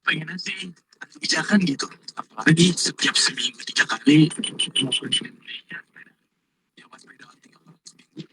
pengennya sih ada kebijakan gitu. Apalagi setiap seminggu 3 kali mau pergi ke Indonesia, ya buat sepeda 3 kali seminggu.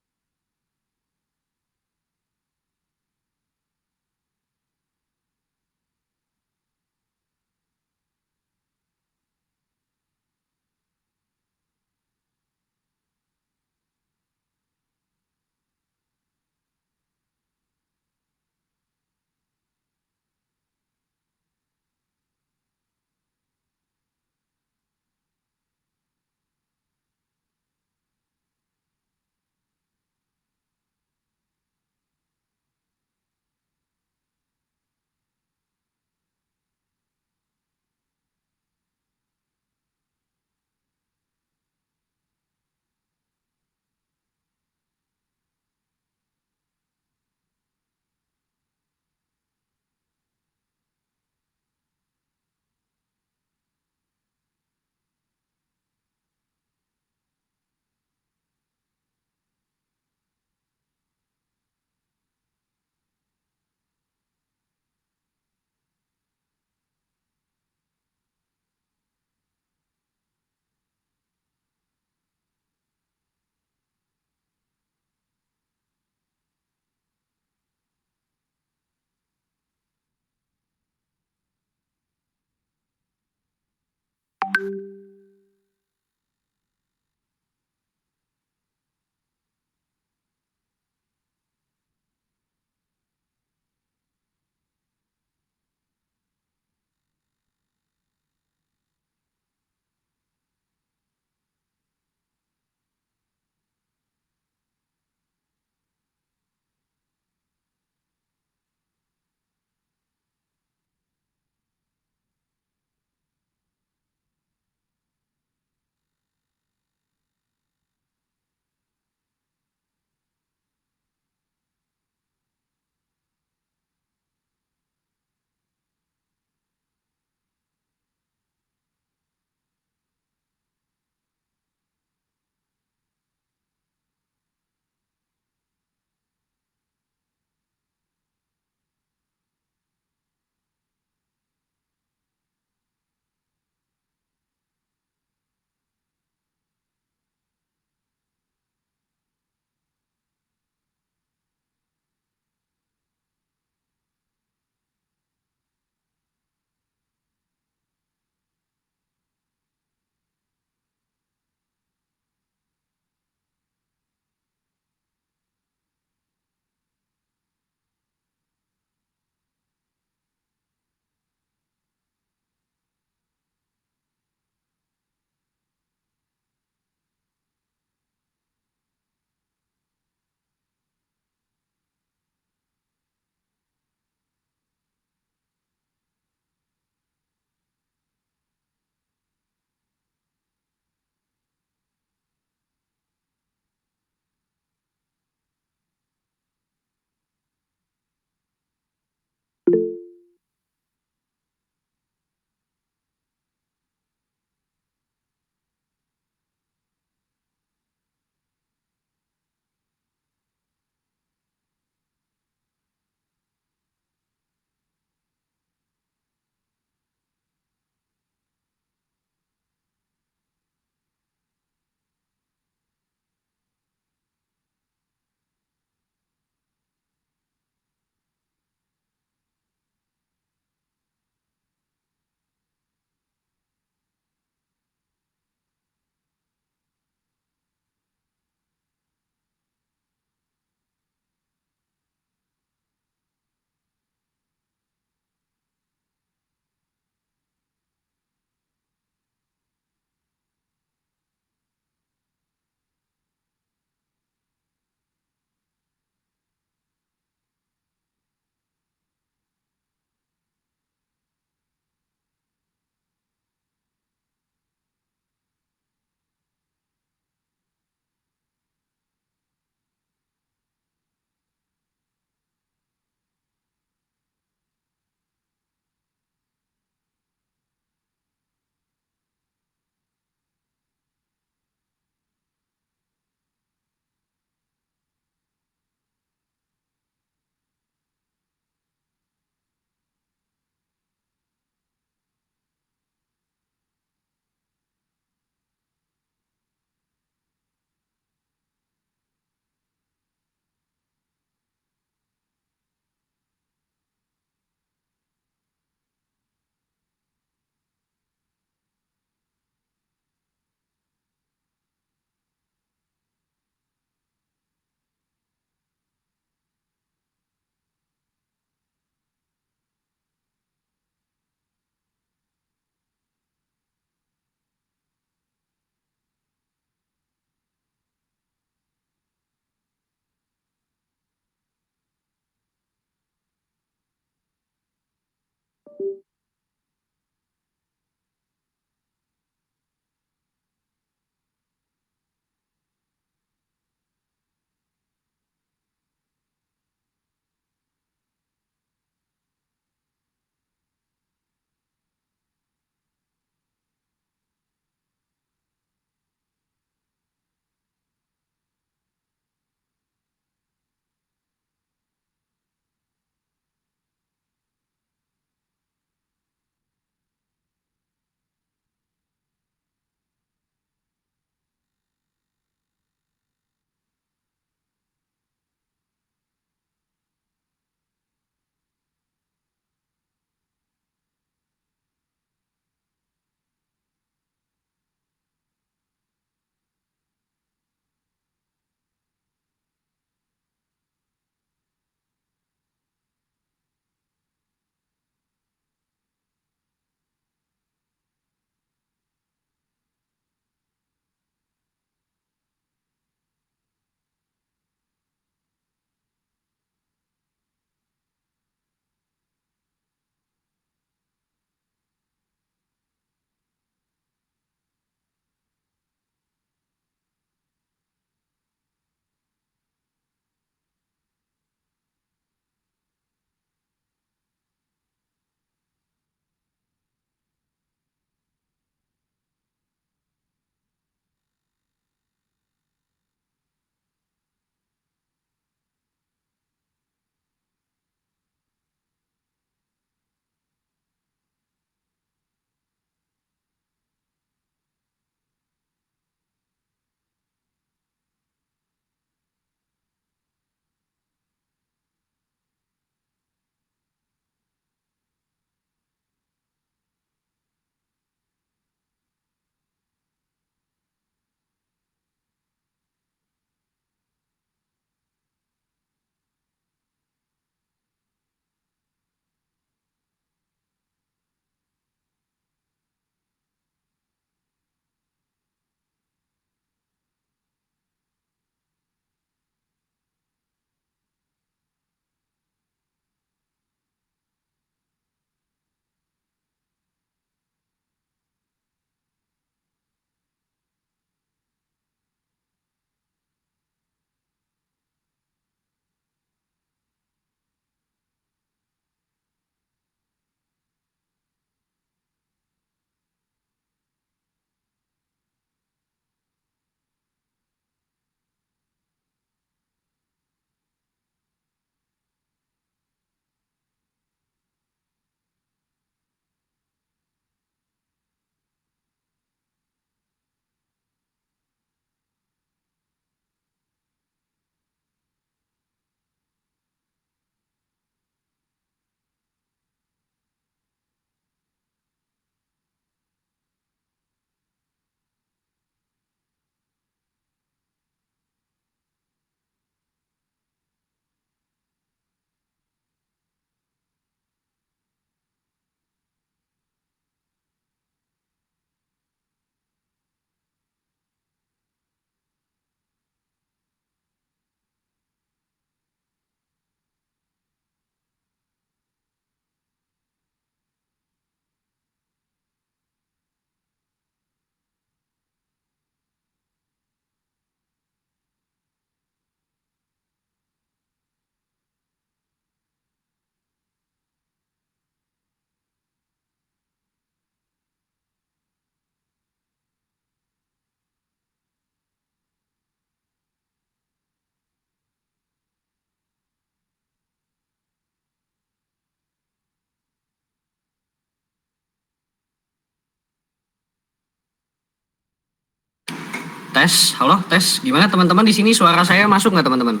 Tes, halo, tes. Gimana teman-teman di sini suara saya masuk nggak teman-teman?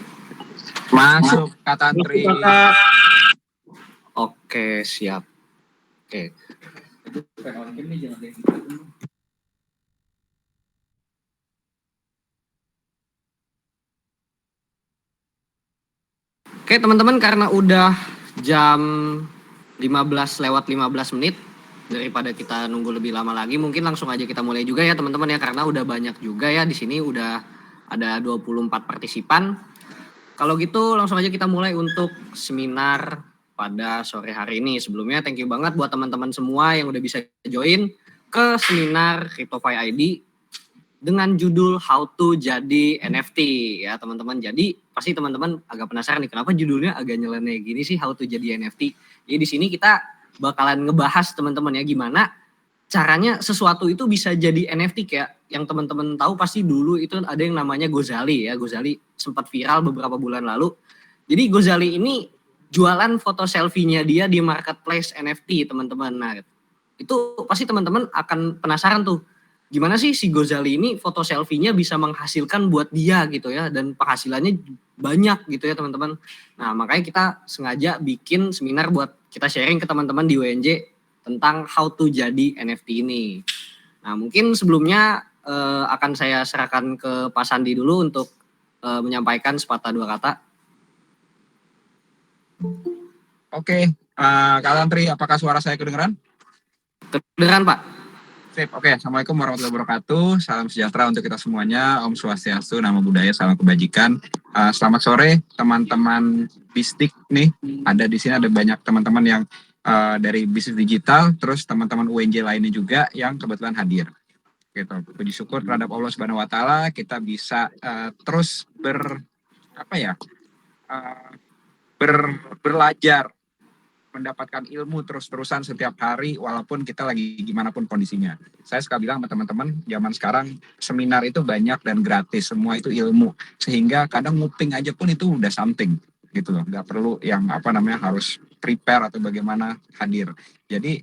Masuk Kak Tantri. Oke, siap. Oke. Oke teman-teman, karena udah jam 15 lewat 15 menit, daripada kita nunggu lebih lama lagi, mungkin langsung aja kita mulai juga ya teman-teman ya, karena udah banyak juga ya di sini, udah ada 24 partisipan. Kalau gitu langsung aja kita mulai untuk seminar pada sore hari ini. Sebelumnya thank you banget buat teman-teman semua yang udah bisa join ke seminar CryptoFi ID dengan judul How to Jadi NFT ya teman-teman. Jadi pasti teman-teman agak penasaran nih kenapa judulnya agak nyeleneh gini sih, How to Jadi NFT. Jadi di sini kita bakalan ngebahas teman-teman ya gimana caranya sesuatu itu bisa jadi NFT. Kayak yang teman-teman tahu pasti dulu itu ada yang namanya Gozali ya. Gozali sempat viral beberapa bulan lalu. Jadi Gozali ini jualan foto selfie-nya dia di marketplace NFT teman-teman. Nah, itu pasti teman-teman akan penasaran tuh. Gimana sih si Gozali ini foto selfie-nya bisa menghasilkan buat dia gitu ya, dan penghasilannya banyak gitu ya teman-teman. Nah, makanya kita sengaja bikin seminar buat kita sharing ke teman-teman di WNJ tentang how to jadi NFT ini. Nah, mungkin sebelumnya akan saya serahkan ke Pak Sandi dulu untuk menyampaikan sepatah dua kata. Oke, Kak Tantri, apakah suara saya kedengeran? Kedengeran Pak? Sip, oke. Assalamualaikum warahmatullahi wabarakatuh. Salam sejahtera untuk kita semuanya. Om Swastiastu, Namo Buddhaya, salam kebajikan. Selamat sore teman-teman Bistik nih. Ada di sini ada banyak teman-teman yang dari bisnis digital, terus teman-teman UNJ lainnya juga yang kebetulan hadir. Gitu. Puji syukur terhadap Allah Subhanahu Wa Taala kita bisa terus belajar, mendapatkan ilmu terus-terusan setiap hari walaupun kita lagi gimana pun kondisinya. Saya suka bilang sama teman-teman, zaman sekarang seminar itu banyak dan gratis, semua itu ilmu. Sehingga kadang nguping aja pun itu udah something gitu loh. Nggak perlu yang harus prepare atau bagaimana hadir. Jadi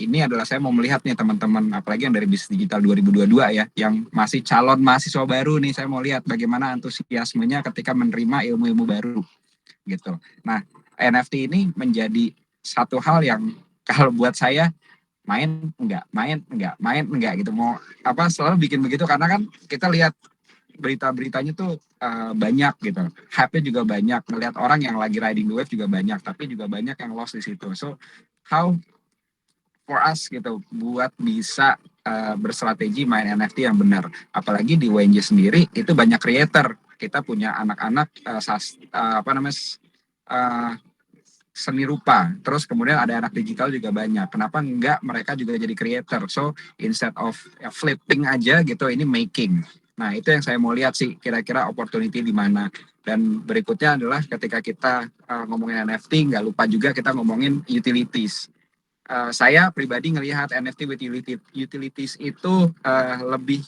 ini adalah saya mau melihat nih teman-teman, apalagi yang dari bisnis digital 2022 ya, yang masih calon mahasiswa baru nih, saya mau lihat bagaimana antusiasmenya ketika menerima ilmu-ilmu baru gitu. Nah, NFT ini menjadi satu hal yang kalau buat saya main enggak gitu, mau selalu bikin begitu karena kan kita lihat berita-beritanya tuh banyak gitu, hype-nya juga banyak, melihat orang yang lagi riding the wave juga banyak, tapi juga banyak yang lost di situ. So how for us gitu buat bisa berstrategi main NFT yang benar, apalagi di WNJ sendiri itu banyak creator, kita punya anak-anak seni rupa, terus kemudian ada anak digital juga banyak. Kenapa enggak mereka juga jadi creator? So instead of flipping aja gitu, ini making. Nah itu yang saya mau lihat sih, kira-kira opportunity di mana. Dan berikutnya adalah ketika kita ngomongin NFT, nggak lupa juga kita ngomongin utilities. Saya pribadi ngelihat NFT with utilities itu lebih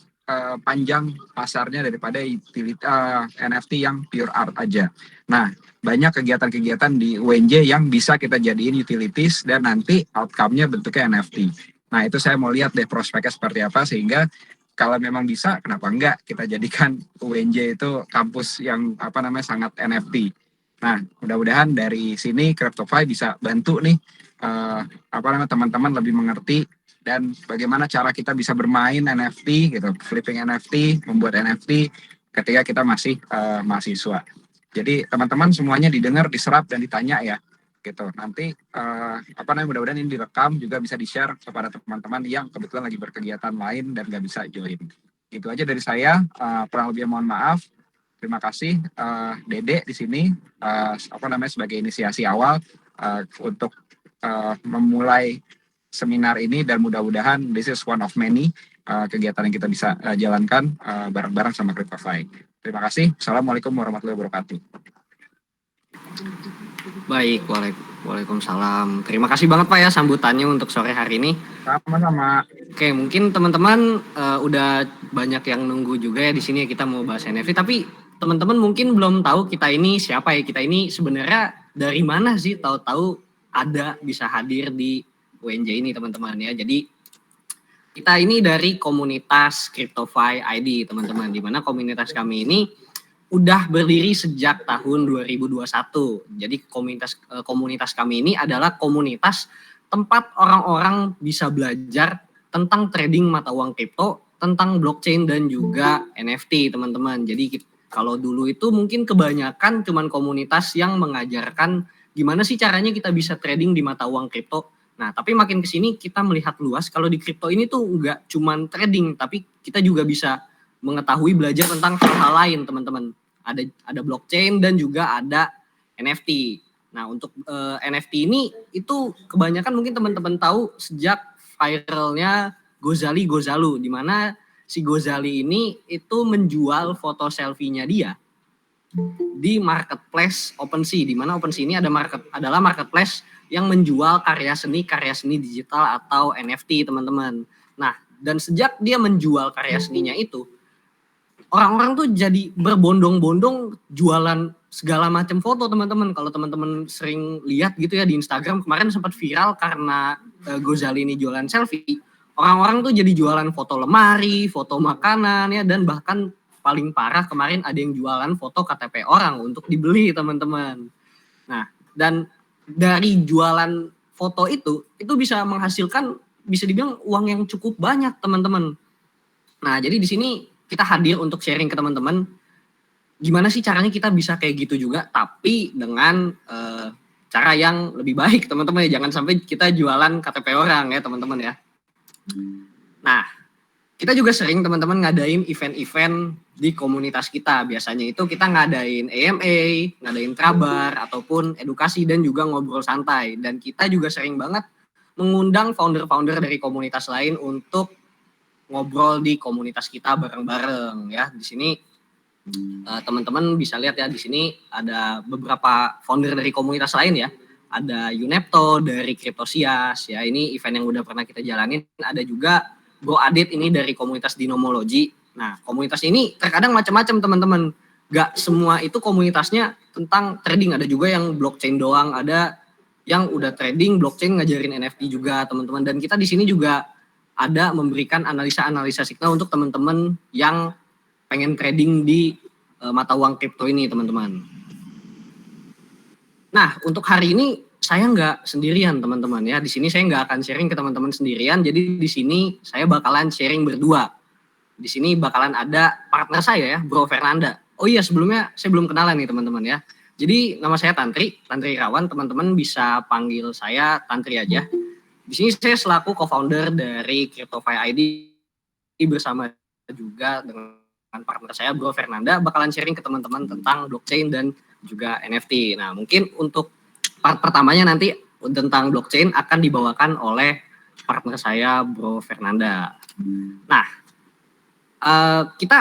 panjang pasarnya daripada NFT yang pure art aja. Nah, banyak kegiatan-kegiatan di UNJ yang bisa kita jadiin utilities dan nanti outcome-nya bentuknya NFT. Nah, itu saya mau lihat deh prospeknya seperti apa, sehingga kalau memang bisa, kenapa enggak kita jadikan UNJ itu kampus yang sangat NFT. Nah, mudah-mudahan dari sini CryptoFi bisa bantu nih teman-teman lebih mengerti dan bagaimana cara kita bisa bermain NFT gitu, flipping NFT, membuat NFT ketika kita masih mahasiswa. Jadi teman-teman semuanya didengar, diserap dan ditanya ya gitu. Nanti mudah-mudahan ini direkam juga bisa di-share kepada teman-teman yang kebetulan lagi berkegiatan lain dan nggak bisa join. Itu aja dari saya, kurang lebih mohon maaf. Terima kasih Dede di sini sebagai inisiasi awal untuk memulai seminar ini, dan mudah-mudahan this is one of many kegiatan yang kita bisa jalankan bareng-bareng sama CryptoFi. Terima kasih. Assalamualaikum warahmatullahi wabarakatuh. Baik, waalaikumsalam. Terima kasih banget Pak ya sambutannya untuk sore hari ini. Sama-sama. Oke, mungkin teman-teman udah banyak yang nunggu juga ya di sini kita mau bahas NFT. Tapi teman-teman mungkin belum tahu kita ini siapa ya. Kita ini sebenarnya dari mana sih tahu-tahu ada bisa hadir di UNJ ini teman-teman ya. Jadi kita ini dari komunitas CryptoFi ID teman-teman, di mana komunitas kami ini udah berdiri sejak tahun 2021. Jadi komunitas kami ini adalah komunitas tempat orang-orang bisa belajar tentang trading mata uang kripto, tentang blockchain dan juga NFT teman-teman. Jadi kalau dulu itu mungkin kebanyakan cuman komunitas yang mengajarkan gimana sih caranya kita bisa trading di mata uang kripto. Nah, tapi makin kesini kita melihat luas kalau di kripto ini tuh nggak cuman trading, tapi kita juga bisa mengetahui belajar tentang hal-hal lain teman-teman. Ada blockchain dan juga ada NFT. Nah, untuk NFT ini itu kebanyakan mungkin teman-teman tahu sejak viralnya Gozali Gozalu, di mana si Gozali ini itu menjual foto selfie-nya dia di marketplace OpenSea, di mana OpenSea ini adalah marketplace yang menjual karya seni digital atau NFT, teman-teman. Nah, dan sejak dia menjual karya seninya itu, orang-orang tuh jadi berbondong-bondong jualan segala macam foto, teman-teman. Kalau teman-teman sering lihat gitu ya di Instagram, kemarin sempat viral karena Gozali ini jualan selfie. Orang-orang tuh jadi jualan foto lemari, foto makanan ya, dan bahkan paling parah kemarin ada yang jualan foto KTP orang untuk dibeli, teman-teman. Nah, dan dari jualan foto itu bisa menghasilkan, bisa dibilang uang yang cukup banyak, teman-teman. Nah, jadi di sini kita hadir untuk sharing ke teman-teman gimana sih caranya kita bisa kayak gitu juga, tapi dengan cara yang lebih baik, teman-teman ya. Jangan sampai kita jualan KTP orang ya, teman-teman ya. Nah, kita juga sering teman-teman ngadain event-event di komunitas kita. Biasanya itu kita ngadain AMA, ngadain kabar, ataupun edukasi dan juga ngobrol santai. Dan kita juga sering banget mengundang founder-founder dari komunitas lain untuk ngobrol di komunitas kita bareng-bareng ya. Di sini teman-teman bisa lihat ya, di sini ada beberapa founder dari komunitas lain ya. Ada Yunepto dari Cryptosias ya, ini event yang udah pernah kita jalanin. Ada juga Bro Adit ini dari komunitas Dinomology. Nah, komunitas ini terkadang macam-macam, teman-teman. Gak semua itu komunitasnya tentang trading, ada juga yang blockchain doang, ada yang udah trading blockchain ngajarin NFT juga, teman-teman. Dan kita di sini juga ada memberikan analisa-analisa signal untuk teman-teman yang pengen trading di mata uang kripto ini, teman-teman. Nah, untuk hari ini saya nggak sendirian, teman-teman ya. Di sini saya nggak akan sharing ke teman-teman sendirian. Jadi di sini saya bakalan sharing berdua. Di sini bakalan ada partner saya ya, Bro Fernanda. Oh iya, sebelumnya saya belum kenalan nih, teman-teman ya. Jadi nama saya Tantri Irawan. Teman-teman bisa panggil saya Tantri aja. Di sini saya selaku co-founder dari CryptoFi ID bersama juga dengan partner saya Bro Fernanda bakalan sharing ke teman-teman tentang blockchain dan juga NFT. Nah, mungkin untuk part pertamanya nanti tentang blockchain akan dibawakan oleh partner saya Bro Fernanda. Nah, kita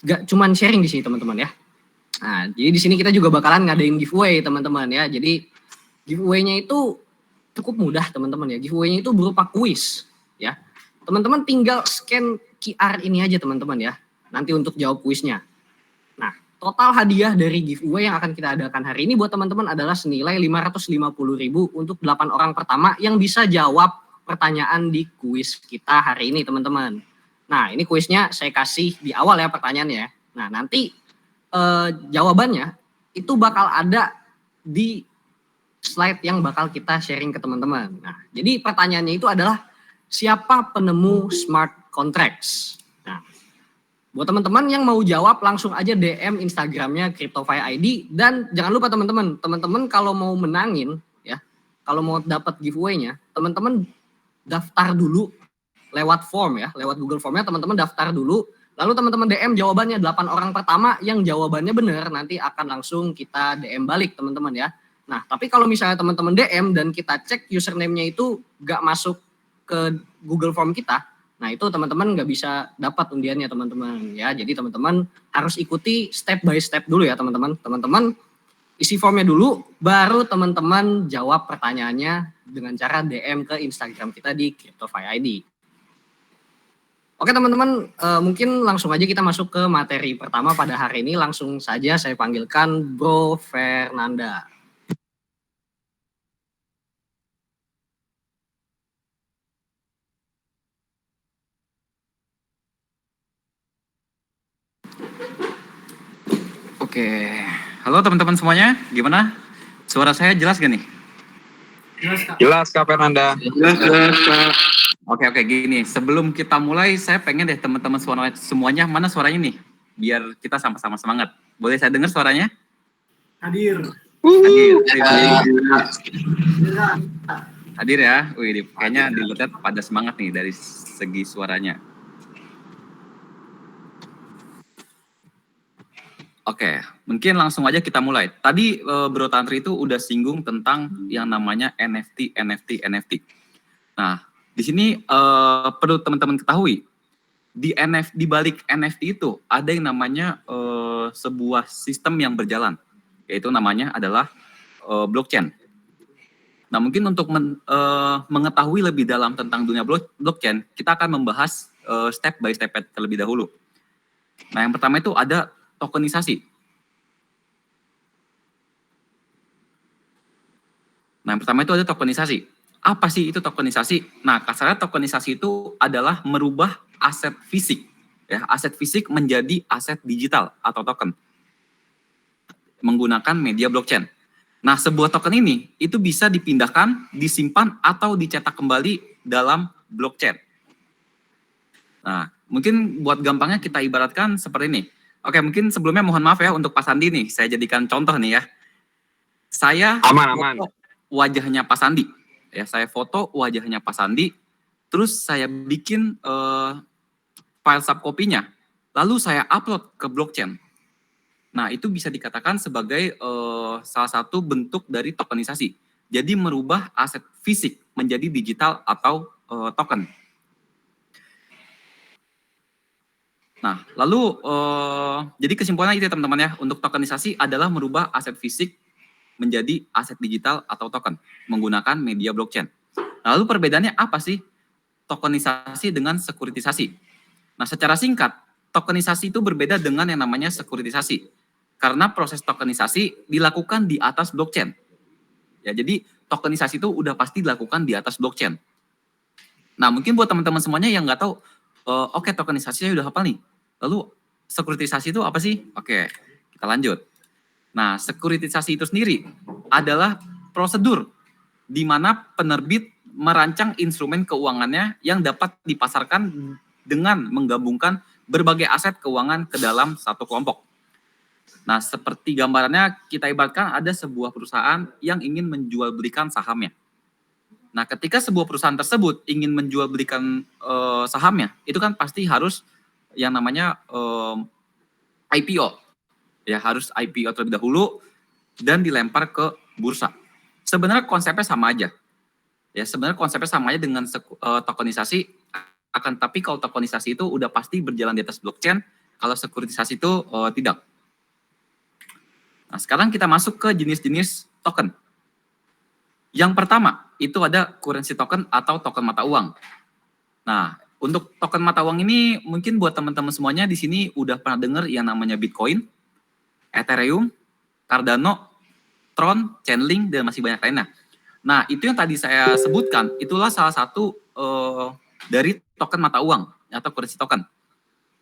gak cuman sharing di sini, teman-teman ya. Nah, jadi di sini kita juga bakalan ngadain giveaway, teman-teman ya. Jadi giveaway-nya itu cukup mudah, teman-teman ya. Giveaway-nya itu berupa kuis ya. Teman-teman tinggal scan QR ini aja, teman-teman ya. Nanti untuk jawab kuisnya. Nah, total hadiah dari giveaway yang akan kita adakan hari ini buat teman-teman adalah senilai 550.000 untuk 8 orang pertama yang bisa jawab pertanyaan di kuis kita hari ini, teman-teman. Nah, ini kuisnya saya kasih di awal ya pertanyaannya. Nah, nanti jawabannya itu bakal ada di slide yang bakal kita sharing ke teman-teman. Nah, jadi pertanyaannya itu adalah siapa penemu smart contracts? Nah, buat teman-teman yang mau jawab langsung aja DM Instagramnya CryptoFi ID. Dan jangan lupa teman-teman kalau mau menangin ya, kalau mau dapat giveaway-nya, teman-teman daftar dulu lewat form ya, lewat Google Formnya teman-teman daftar dulu. Lalu teman-teman DM jawabannya, 8 orang pertama yang jawabannya benar nanti akan langsung kita DM balik, teman-teman ya. Nah, tapi kalau misalnya teman-teman DM dan kita cek username-nya itu gak masuk ke Google Form kita, nah itu teman-teman nggak bisa dapat undiannya, teman-teman ya. Jadi teman-teman harus ikuti step by step dulu ya, teman-teman. Teman-teman isi formnya dulu, baru teman-teman jawab pertanyaannya dengan cara DM ke Instagram kita di CryptoFi ID. Oke teman-teman, mungkin langsung aja kita masuk ke materi pertama pada hari ini. Langsung saja saya panggilkan Bro Fernanda. Oke, halo teman-teman semuanya, gimana? Suara saya jelas gak nih? Jelas Kak Fernanda. Jelas Kak. Oke, gini, sebelum kita mulai, saya pengen deh teman-teman semuanya, mana suaranya nih? Biar kita sama-sama semangat. Boleh saya dengar suaranya? Hadir. Hadir ya, wih, kayaknya dilihat pada semangat nih dari segi suaranya. Oke, mungkin langsung aja kita mulai. Tadi Bro Tantri itu udah singgung tentang yang namanya NFT. Nah, di sini perlu teman-teman ketahui, di balik NFT itu ada yang namanya sebuah sistem yang berjalan, yaitu namanya adalah blockchain. Nah, mungkin untuk mengetahui lebih dalam tentang dunia blockchain, kita akan membahas step by step terlebih dahulu. Nah, yang pertama itu ada tokenisasi. Nah, yang pertama itu ada tokenisasi. Apa sih itu tokenisasi? Nah, kasarnya tokenisasi itu adalah merubah aset fisik, ya, aset fisik menjadi aset digital atau token menggunakan media blockchain. Nah, sebuah token ini itu bisa dipindahkan, disimpan atau dicetak kembali dalam blockchain. Nah, mungkin buat gampangnya kita ibaratkan seperti ini. Oke, mungkin sebelumnya mohon maaf ya untuk Pak Sandi nih, saya jadikan contoh nih ya. Saya foto wajahnya Pak Sandi, ya, saya foto wajahnya Pak Sandi, terus saya bikin file subcopy-nya, lalu saya upload ke blockchain. Nah, itu bisa dikatakan sebagai salah satu bentuk dari tokenisasi. Jadi merubah aset fisik menjadi digital atau token. Nah, lalu jadi kesimpulannya itu teman-teman ya, untuk tokenisasi adalah merubah aset fisik menjadi aset digital atau token menggunakan media blockchain. Nah, lalu perbedaannya apa sih tokenisasi dengan sekuritisasi? Nah, secara singkat, tokenisasi itu berbeda dengan yang namanya sekuritisasi. Karena proses tokenisasi dilakukan di atas blockchain. Ya, jadi tokenisasi itu udah pasti dilakukan di atas blockchain. Nah, mungkin buat teman-teman semuanya yang nggak tahu, oke, tokenisasinya udah hafal nih. Lalu sekuritisasi itu apa sih? Oke, kita lanjut. Nah, sekuritisasi itu sendiri adalah prosedur di mana penerbit merancang instrumen keuangannya yang dapat dipasarkan dengan menggabungkan berbagai aset keuangan ke dalam satu kelompok. Nah, seperti gambarannya kita ibaratkan ada sebuah perusahaan yang ingin menjual belikan sahamnya. Nah, ketika sebuah perusahaan tersebut ingin menjual belikan sahamnya, itu kan pasti harus yang namanya IPO. Ya, harus IPO terlebih dahulu dan dilempar ke bursa. Sebenarnya konsepnya sama aja. Ya, sebenarnya konsepnya sama aja dengan tokenisasi, akan tapi kalau tokenisasi itu udah pasti berjalan di atas blockchain, kalau sekuritisasi itu tidak. Nah, sekarang kita masuk ke jenis-jenis token. Yang pertama, itu ada currency token atau token mata uang. Nah, untuk token mata uang ini mungkin buat teman-teman semuanya di sini udah pernah dengar yang namanya Bitcoin, Ethereum, Cardano, Tron, Chainlink, dan masih banyak lainnya. Nah, itu yang tadi saya sebutkan, itulah salah satu dari token mata uang atau currency token.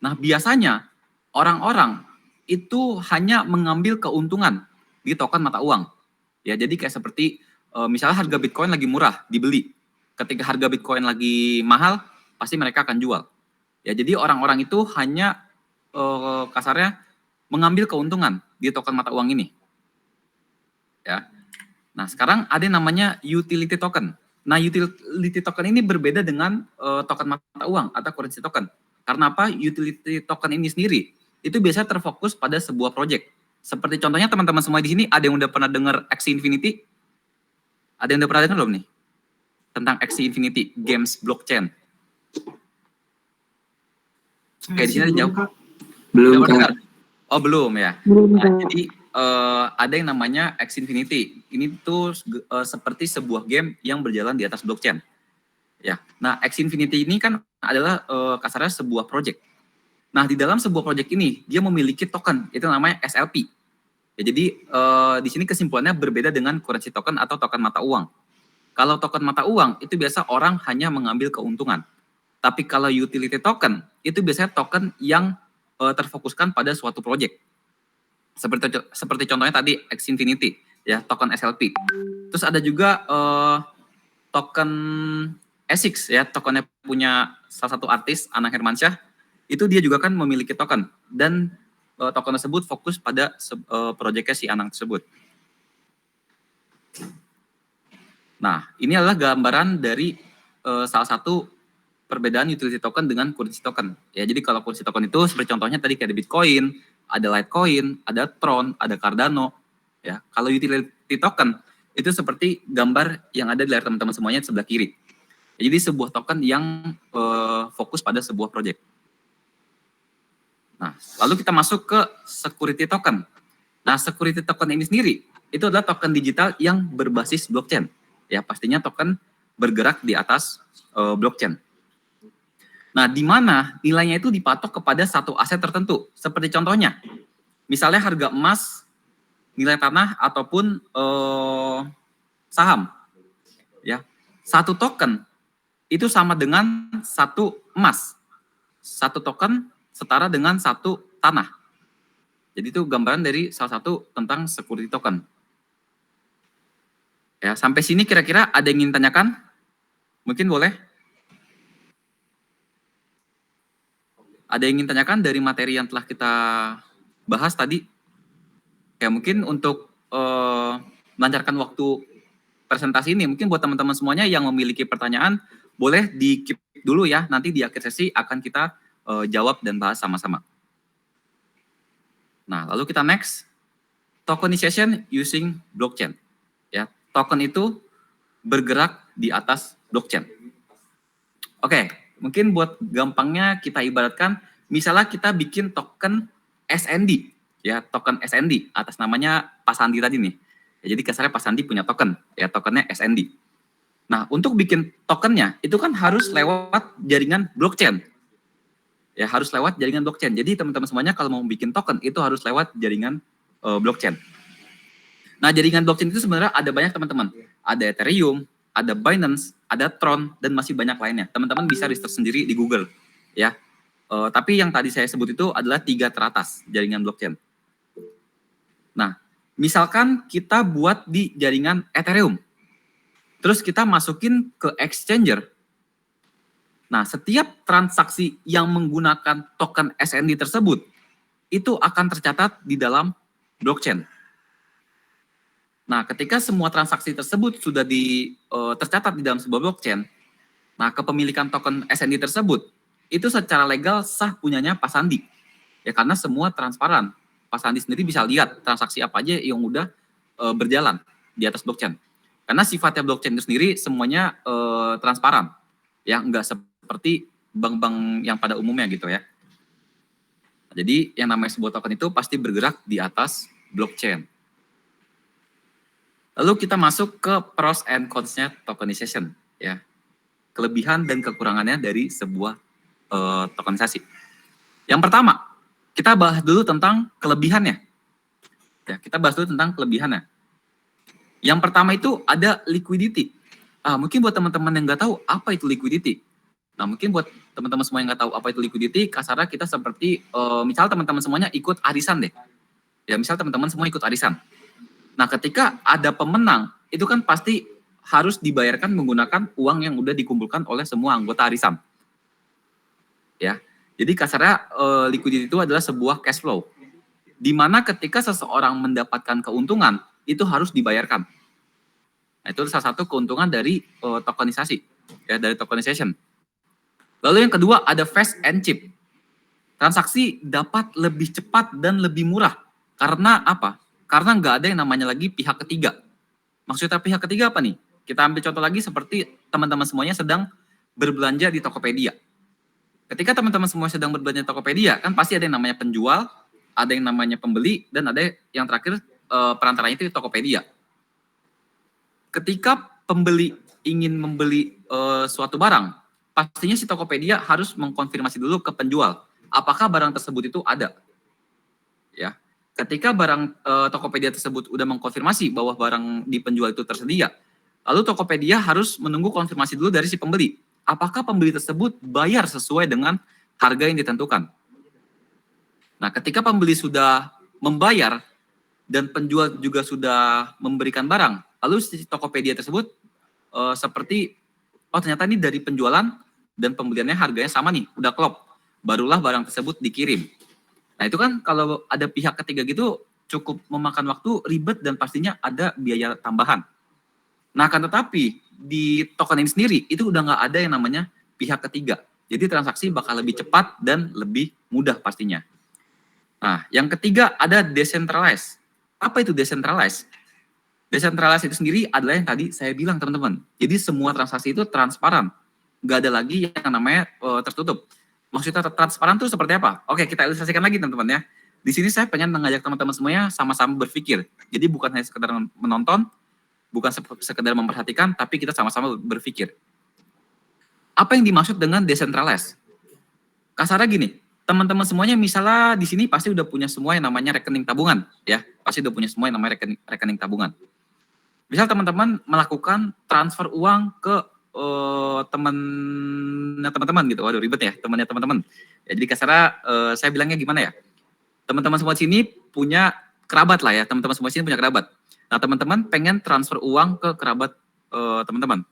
Nah, biasanya orang-orang itu hanya mengambil keuntungan di token mata uang. Ya, jadi kayak seperti misalnya harga Bitcoin lagi murah, dibeli. Ketika harga Bitcoin lagi mahal, pasti mereka akan jual. Ya, jadi orang-orang itu hanya kasarnya mengambil keuntungan di token mata uang ini. Ya. Nah, sekarang ada yang namanya utility token. Nah, utility token ini berbeda dengan token mata uang atau currency token. Karena apa? Utility token ini sendiri itu biasanya terfokus pada sebuah project. Seperti contohnya teman-teman semua di sini ada yang udah pernah dengar Axie Infinity? Ada yang udah pernah dengar belum nih? Tentang Axie Infinity, games blockchain. Oke, di sini jauh. Belum, Kak. Oh, belum ya. Belum, Nah, Kak. jadi ada yang namanya Axie Infinity. Ini tuh seperti sebuah game yang berjalan di atas blockchain. Ya. Nah, Axie Infinity ini kan adalah kasarnya sebuah project. Nah, di dalam sebuah project ini dia memiliki token, itu namanya SLP. Ya, jadi di sini kesimpulannya berbeda dengan currency token atau token mata uang. Kalau token mata uang itu biasa orang hanya mengambil keuntungan. Tapi kalau utility token itu biasanya token yang terfokuskan pada suatu project. Seperti contohnya tadi Axie Infinity, ya, token SLP. Terus ada juga token ASICS, ya, tokennya punya salah satu artis, Anang Hermansyah. Itu dia juga kan memiliki token dan token tersebut fokus pada proyeknya si Anang tersebut. Nah, ini adalah gambaran dari salah satu perbedaan utility token dengan currency token. Ya, jadi kalau currency token itu seperti contohnya tadi kayak Bitcoin ada Litecoin, ada Tron, ada Cardano. Ya, kalau utility token itu seperti gambar yang ada di layar teman-teman semuanya di sebelah kiri. Jadi sebuah token yang fokus pada sebuah project. Nah, lalu kita masuk ke security token. Nah, security token ini sendiri itu adalah token digital yang berbasis blockchain. Ya, pastinya token bergerak di atas blockchain. Nah, di mana nilainya itu dipatok kepada satu aset tertentu. Seperti contohnya, misalnya harga emas, nilai tanah ataupun saham. Ya, satu token itu sama dengan satu emas. Satu token setara dengan satu tanah. Jadi itu gambaran dari salah satu tentang security token. Ya, sampai sini kira-kira ada yang ingin tanyakan? Mungkin boleh? Ada yang ingin tanyakan dari materi yang telah kita bahas tadi? Ya, mungkin untuk melancarkan waktu presentasi ini, mungkin buat teman-teman semuanya yang memiliki pertanyaan, boleh di-keep dulu ya, nanti di akhir sesi akan kita jawab dan bahas sama-sama. Nah, lalu kita next, tokenization using blockchain. Ya, token itu bergerak di atas blockchain. Oke, mungkin buat gampangnya kita ibaratkan, misalnya kita bikin token SND, ya token SND atas namanya Pak Sandi tadi nih. Ya, jadi kasarnya Pak Sandi punya token, ya tokennya SND. Nah, untuk bikin tokennya itu kan harus lewat jaringan blockchain. Ya, harus lewat jaringan blockchain. Jadi teman-teman semuanya kalau mau bikin token itu harus lewat jaringan blockchain. Nah, jaringan blockchain itu sebenarnya ada banyak teman-teman. Ada Ethereum, ada Binance, ada Tron, dan masih banyak lainnya. Teman-teman bisa research sendiri di Google. Ya, tapi yang tadi saya sebut itu adalah 3 teratas jaringan blockchain. Nah, misalkan kita buat di jaringan Ethereum, terus kita masukin ke exchanger. Nah, setiap transaksi yang menggunakan token SND tersebut, itu akan tercatat di dalam blockchain. Nah, ketika semua transaksi tersebut sudah tercatat di dalam sebuah blockchain, nah kepemilikan token SND tersebut, itu secara legal sah punyanya Pak Sandi. Ya, karena semua transparan. Pak Sandi sendiri bisa lihat transaksi apa aja yang udah berjalan di atas blockchain. Karena sifatnya blockchain itu sendiri semuanya transparan. Ya, enggak seperti bank-bank yang pada umumnya gitu ya. Jadi yang namanya sebuah token itu pasti bergerak di atas blockchain. Lalu kita masuk ke pros and cons-nya tokenization, ya. Kelebihan dan kekurangannya dari sebuah tokenisasi. Yang pertama, kita bahas dulu tentang kelebihannya. Ya, kita bahas dulu tentang kelebihannya. Yang pertama itu ada liquidity. Mungkin buat teman-teman yang nggak tahu apa itu liquidity. Nah, mungkin buat teman-teman semua yang nggak tahu apa itu liquidity, kasarnya kita seperti, misal teman-teman semuanya ikut arisan deh. Ya, misal teman-teman semua ikut arisan. Nah, ketika ada pemenang, itu kan pasti harus dibayarkan menggunakan uang yang udah dikumpulkan oleh semua anggota arisan. Ya, jadi kasarnya liquidity itu adalah sebuah cash flow. Di mana ketika seseorang mendapatkan keuntungan, itu harus dibayarkan. Nah, itu salah satu keuntungan dari tokenisasi, ya, dari tokenization. Lalu yang kedua ada fast and cheap. Transaksi dapat lebih cepat dan lebih murah. Karena apa? Karena nggak ada yang namanya lagi pihak ketiga. Maksudnya pihak ketiga apa nih? Kita ambil contoh lagi seperti teman-teman semuanya sedang berbelanja di Tokopedia. Ketika teman-teman semua sedang berbelanja di Tokopedia, kan pasti ada yang namanya penjual, ada yang namanya pembeli, dan ada yang terakhir perantaranya itu di Tokopedia. Ketika pembeli ingin membeli suatu barang, pastinya si Tokopedia harus mengkonfirmasi dulu ke penjual, apakah barang tersebut itu ada. Ya, ketika barang Tokopedia tersebut udah mengkonfirmasi bahwa barang di penjual itu tersedia, lalu Tokopedia harus menunggu konfirmasi dulu dari si pembeli, apakah pembeli tersebut bayar sesuai dengan harga yang ditentukan. Nah, ketika pembeli sudah membayar dan penjual juga sudah memberikan barang, lalu si Tokopedia tersebut seperti, oh ternyata ini dari penjualan dan pembeliannya harganya sama nih, udah klop, barulah barang tersebut dikirim. Nah, itu kan kalau ada pihak ketiga gitu cukup memakan waktu, ribet, dan pastinya ada biaya tambahan. Nah, kan tetapi di token ini sendiri itu udah nggak ada yang namanya pihak ketiga. Jadi transaksi bakal lebih cepat dan lebih mudah pastinya. Nah, yang ketiga ada decentralized. Apa itu decentralized? Decentralized itu sendiri adalah yang tadi saya bilang teman-teman. Jadi semua transaksi itu transparan. Nggak ada lagi yang namanya tertutup. Maksudnya transparan itu seperti apa? Oke, kita ilustrasikan lagi teman-teman ya. Di sini saya pengen mengajak teman-teman semuanya sama-sama berpikir. Jadi bukan hanya sekedar menonton, bukan sekedar memperhatikan, tapi kita sama-sama berpikir. Apa yang dimaksud dengan decentralized? Kasarnya gini, teman-teman semuanya misalnya di sini pasti udah punya semua yang namanya rekening tabungan, ya. Pasti udah punya semua yang namanya rekening tabungan. Misal teman-teman melakukan transfer uang ke teman-teman gitu. Waduh ribet ya, temannya teman-teman. Ya, jadi kasarnya saya bilangnya gimana ya? Teman-teman semua sini punya kerabat lah ya, teman-teman semua sini punya kerabat. Nah, teman-teman pengen transfer uang ke kerabat teman-teman.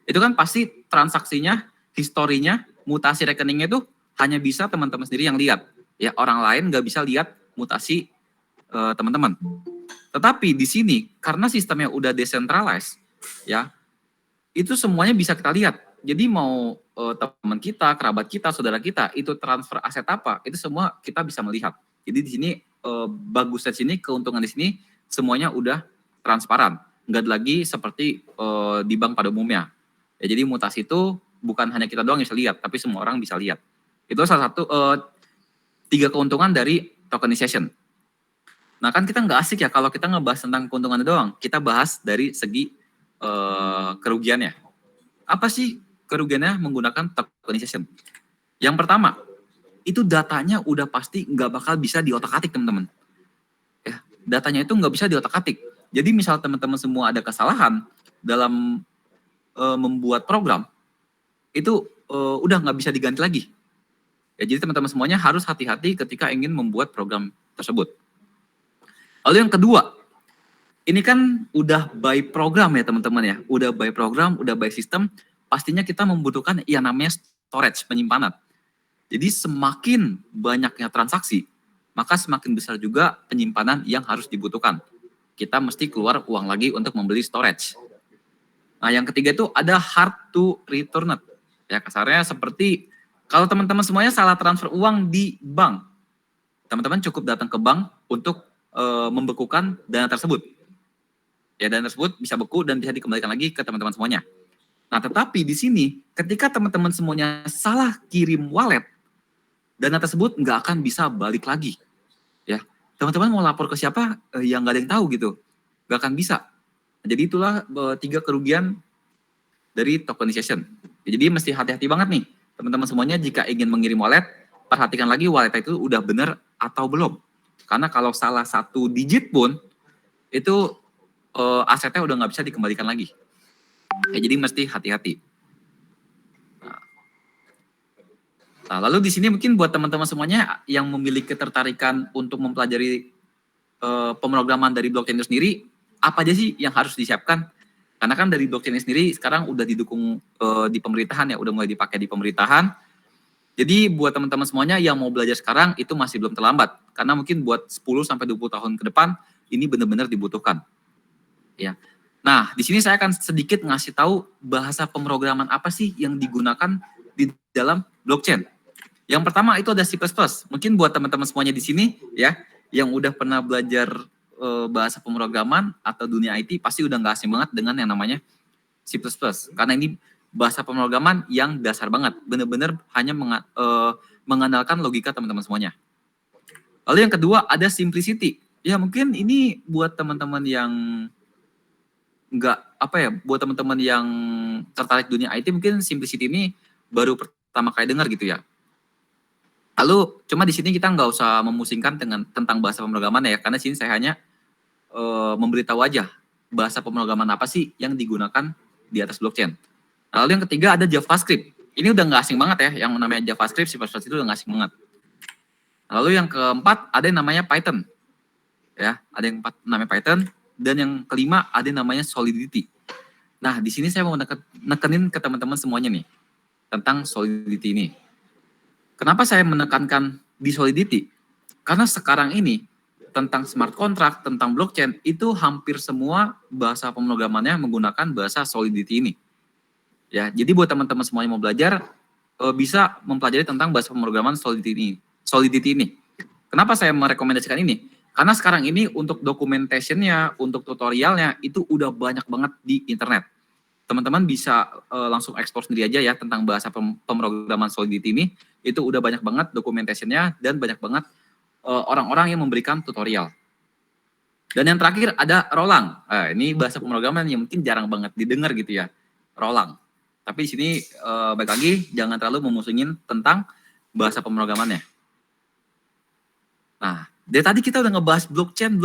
Itu kan pasti transaksinya, historinya, mutasi rekeningnya itu hanya bisa teman-teman sendiri yang lihat. Ya, orang lain nggak bisa lihat mutasi teman-teman. Tetapi di sini karena sistemnya udah decentralized, ya, itu semuanya bisa kita lihat. Jadi mau teman kita, kerabat kita, saudara kita itu transfer aset apa, itu semua kita bisa melihat. Jadi di sini bagusnya di sini, keuntungan di sini semuanya udah transparan, nggak lagi seperti di bank pada umumnya. Ya, jadi mutasi itu bukan hanya kita doang yang bisa lihat, tapi semua orang bisa lihat. Itu salah satu 3 keuntungan dari tokenization. Nah kan kita nggak asik ya kalau kita ngebahas tentang keuntungannya doang, kita bahas dari segi kerugiannya. Apa sih kerugiannya menggunakan tokenization? Yang pertama, itu datanya udah pasti nggak bakal bisa diotak-atik teman-teman. Ya, datanya itu nggak bisa diotak-atik. Jadi misal teman-teman semua ada kesalahan dalam membuat program, itu udah nggak bisa diganti lagi. Ya, jadi teman-teman semuanya harus hati-hati ketika ingin membuat program tersebut. Lalu yang kedua, ini kan udah by program ya teman-teman ya, udah by program, udah by sistem, pastinya kita membutuhkan yang namanya storage, penyimpanan. Jadi semakin banyaknya transaksi, maka semakin besar juga penyimpanan yang harus dibutuhkan. Kita mesti keluar uang lagi untuk membeli storage. Nah yang ketiga itu ada hard to return. Ya kasarnya seperti kalau teman-teman semuanya salah transfer uang di bank, teman-teman cukup datang ke bank untuk membekukan dana tersebut. Ya dana tersebut bisa beku dan bisa dikembalikan lagi ke teman-teman semuanya. Nah tetapi di sini ketika teman-teman semuanya salah kirim wallet, dana tersebut nggak akan bisa balik lagi. Ya teman-teman mau lapor ke siapa yang nggak ada yang tahu gitu, nggak akan bisa. Jadi itulah 3 kerugian dari tokenization. Jadi mesti hati-hati banget nih teman-teman semuanya jika ingin mengirim wallet, perhatikan lagi wallet itu udah benar atau belum. Karena kalau salah 1 digit pun itu asetnya udah nggak bisa dikembalikan lagi. Ya, jadi mesti hati-hati. Nah, lalu di sini mungkin buat teman-teman semuanya yang memiliki ketertarikan untuk mempelajari pemrograman dari blockchain itu sendiri, apa aja sih yang harus disiapkan? Karena kan dari blockchain ini sendiri sekarang udah didukung di pemerintahan ya, udah mulai dipakai di pemerintahan. Jadi buat teman-teman semuanya yang mau belajar sekarang itu masih belum terlambat. Karena mungkin buat 10 sampai 20 tahun ke depan ini benar-benar dibutuhkan. Ya. Nah, di sini saya akan sedikit ngasih tahu bahasa pemrograman apa sih yang digunakan di dalam blockchain. Yang pertama itu ada C++. Mungkin buat teman-teman semuanya di sini ya, yang udah pernah belajar bahasa pemrograman atau dunia IT pasti udah nggak asing banget dengan yang namanya C++. Karena ini bahasa pemrograman yang dasar banget, benar-benar hanya mengandalkan logika teman-teman semuanya. Lalu yang kedua ada simplicity. Ya mungkin ini buat teman-teman yang buat teman-teman yang tertarik dunia IT mungkin simplicity ini baru pertama kali dengar gitu ya. Lalu cuma di sini kita nggak usah memusingkan tentang bahasa pemrograman ya, karena sini saya hanya memberitahu aja bahasa pemrograman apa sih yang digunakan di atas blockchain. Lalu yang ketiga ada JavaScript. Ini udah nggak asing banget ya, yang namanya JavaScript, C++ itu udah nggak asing banget. Lalu yang keempat ada yang namanya Python. Ya, ada yang namanya Python. Dan yang kelima ada yang namanya Solidity. Nah, di sini saya mau nekenin ke teman-teman semuanya nih tentang Solidity ini. Kenapa saya menekankan di Solidity? Karena sekarang ini tentang smart contract, tentang blockchain itu hampir semua bahasa pemrogramannya menggunakan bahasa Solidity ini. Ya, jadi buat teman-teman semuanya yang mau belajar bisa mempelajari tentang bahasa pemrograman Solidity ini. Kenapa saya merekomendasikan ini? Karena sekarang ini untuk documentation-nya, untuk tutorialnya itu udah banyak banget di internet. Teman-teman bisa langsung explore sendiri aja ya tentang bahasa pemrograman Solidity ini. Itu udah banyak banget documentation-nya dan banyak banget orang-orang yang memberikan tutorial. Dan yang terakhir ada Rolang. Ini bahasa pemrograman yang mungkin jarang banget didengar gitu ya, Rolang. Tapi di sini baik lagi jangan terlalu memusingin tentang bahasa pemrogramannya. Nah, dari tadi kita udah ngebahas blockchain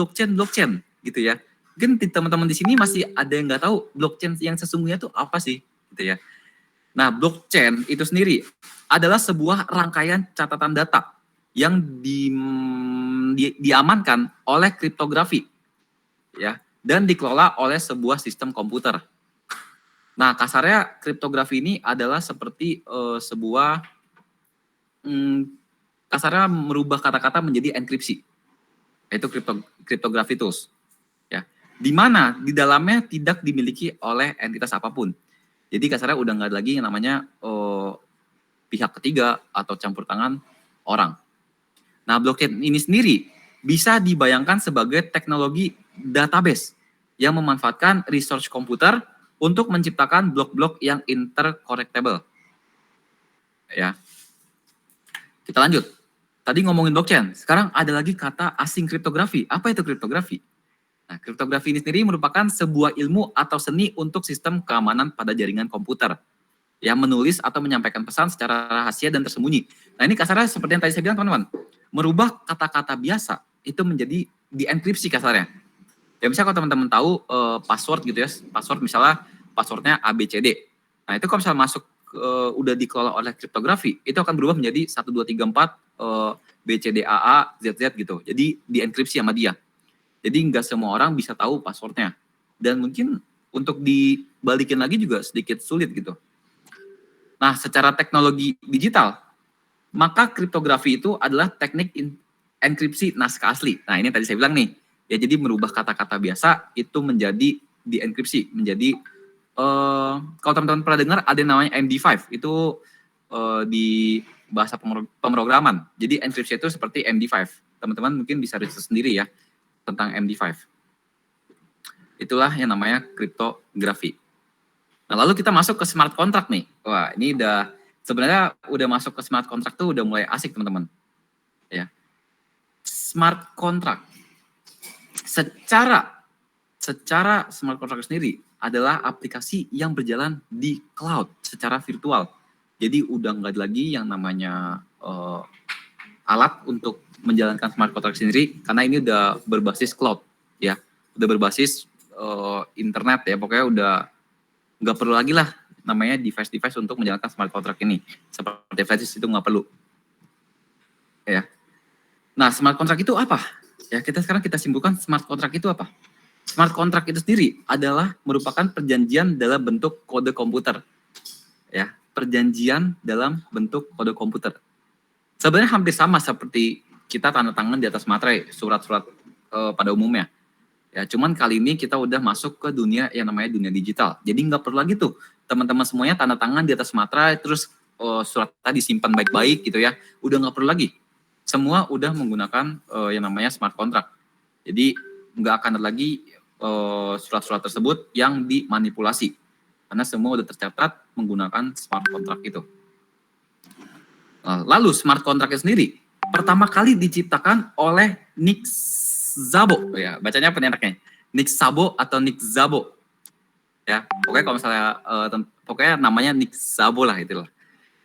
gitu ya. Mungkin teman-teman di sini masih ada yang nggak tahu blockchain yang sesungguhnya itu apa sih, gitu ya. Nah, blockchain itu sendiri adalah sebuah rangkaian catatan data yang diamankan oleh kriptografi, ya, dan dikelola oleh sebuah sistem komputer. Nah, kasarnya kriptografi ini adalah seperti sebuah kasarnya merubah kata-kata menjadi enkripsi, yaitu cryptography tools, ya, di mana di dalamnya tidak dimiliki oleh entitas apapun. Jadi kasarnya udah nggak ada lagi yang namanya pihak ketiga atau campur tangan orang. Nah, blockchain ini sendiri bisa dibayangkan sebagai teknologi database yang memanfaatkan research komputer untuk menciptakan blok-blok yang interconnectable. Ya, kita lanjut. Tadi ngomongin blockchain, sekarang ada lagi kata asing kriptografi. Apa itu kriptografi? Nah, kriptografi ini sendiri merupakan sebuah ilmu atau seni untuk sistem keamanan pada jaringan komputer yang menulis atau menyampaikan pesan secara rahasia dan tersembunyi. Nah, ini kasarnya seperti yang tadi saya bilang, teman-teman. Merubah kata-kata biasa itu menjadi dienkripsi kasarnya. Ya, misalnya kalau teman-teman tahu password gitu ya, password misalnya passwordnya ABCD. Nah, itu kalau misalnya masuk udah dikelola oleh kriptografi, itu akan berubah menjadi 1, 2, 3, 4 BCDAA ZZ gitu. Jadi dienkripsi sama dia. Jadi nggak semua orang bisa tahu passwordnya. Dan mungkin untuk dibalikin lagi juga sedikit sulit gitu. Nah, secara teknologi digital, maka kriptografi itu adalah teknik enkripsi naskah asli. Nah, ini tadi saya bilang nih, ya, jadi merubah kata-kata biasa itu menjadi dienkripsi, menjadi kalau teman-teman pernah dengar ada yang namanya MD5, itu di bahasa pemrograman. Jadi enkripsi itu seperti MD5. Teman-teman mungkin bisa research sendiri ya tentang MD5. Itulah yang namanya kriptografi. Nah, lalu kita masuk ke smart contract nih. Wah, ini sebenarnya udah masuk ke smart contract tuh udah mulai asik, teman-teman. Ya. Smart contract. Secara smart contract sendiri adalah aplikasi yang berjalan di cloud secara virtual. Jadi udah nggak lagi yang namanya alat untuk menjalankan smart contract sendiri, karena ini udah berbasis cloud, ya, udah berbasis internet ya, pokoknya udah nggak perlu lagi lah namanya device-device untuk menjalankan smart contract ini. Seperti device itu nggak perlu. Ya. Nah, smart contract itu apa? Ya, sekarang kita simpulkan smart contract itu apa? Smart contract itu sendiri adalah merupakan perjanjian dalam bentuk kode komputer. Ya, perjanjian dalam bentuk kode komputer. Sebenarnya hampir sama seperti kita tanda tangan di atas materai, surat-surat pada umumnya. Ya, cuman kali ini kita udah masuk ke dunia yang namanya dunia digital. Jadi nggak perlu lagi tuh teman-teman semuanya tanda tangan di atas materai, terus surat tadi simpan baik-baik gitu ya. Udah nggak perlu lagi. Semua udah menggunakan yang namanya smart contract. Jadi nggak akan ada lagi surat-surat tersebut yang dimanipulasi, karena semua udah tercatat menggunakan smart contract itu. Lalu smart contract sendiri pertama kali diciptakan oleh Nick Szabo, ya, bacanya apa nih enaknya? Nick Szabo atau Nick Szabo, ya, pokoknya kalau misalnya pokoknya namanya Nick Szabo lah itu.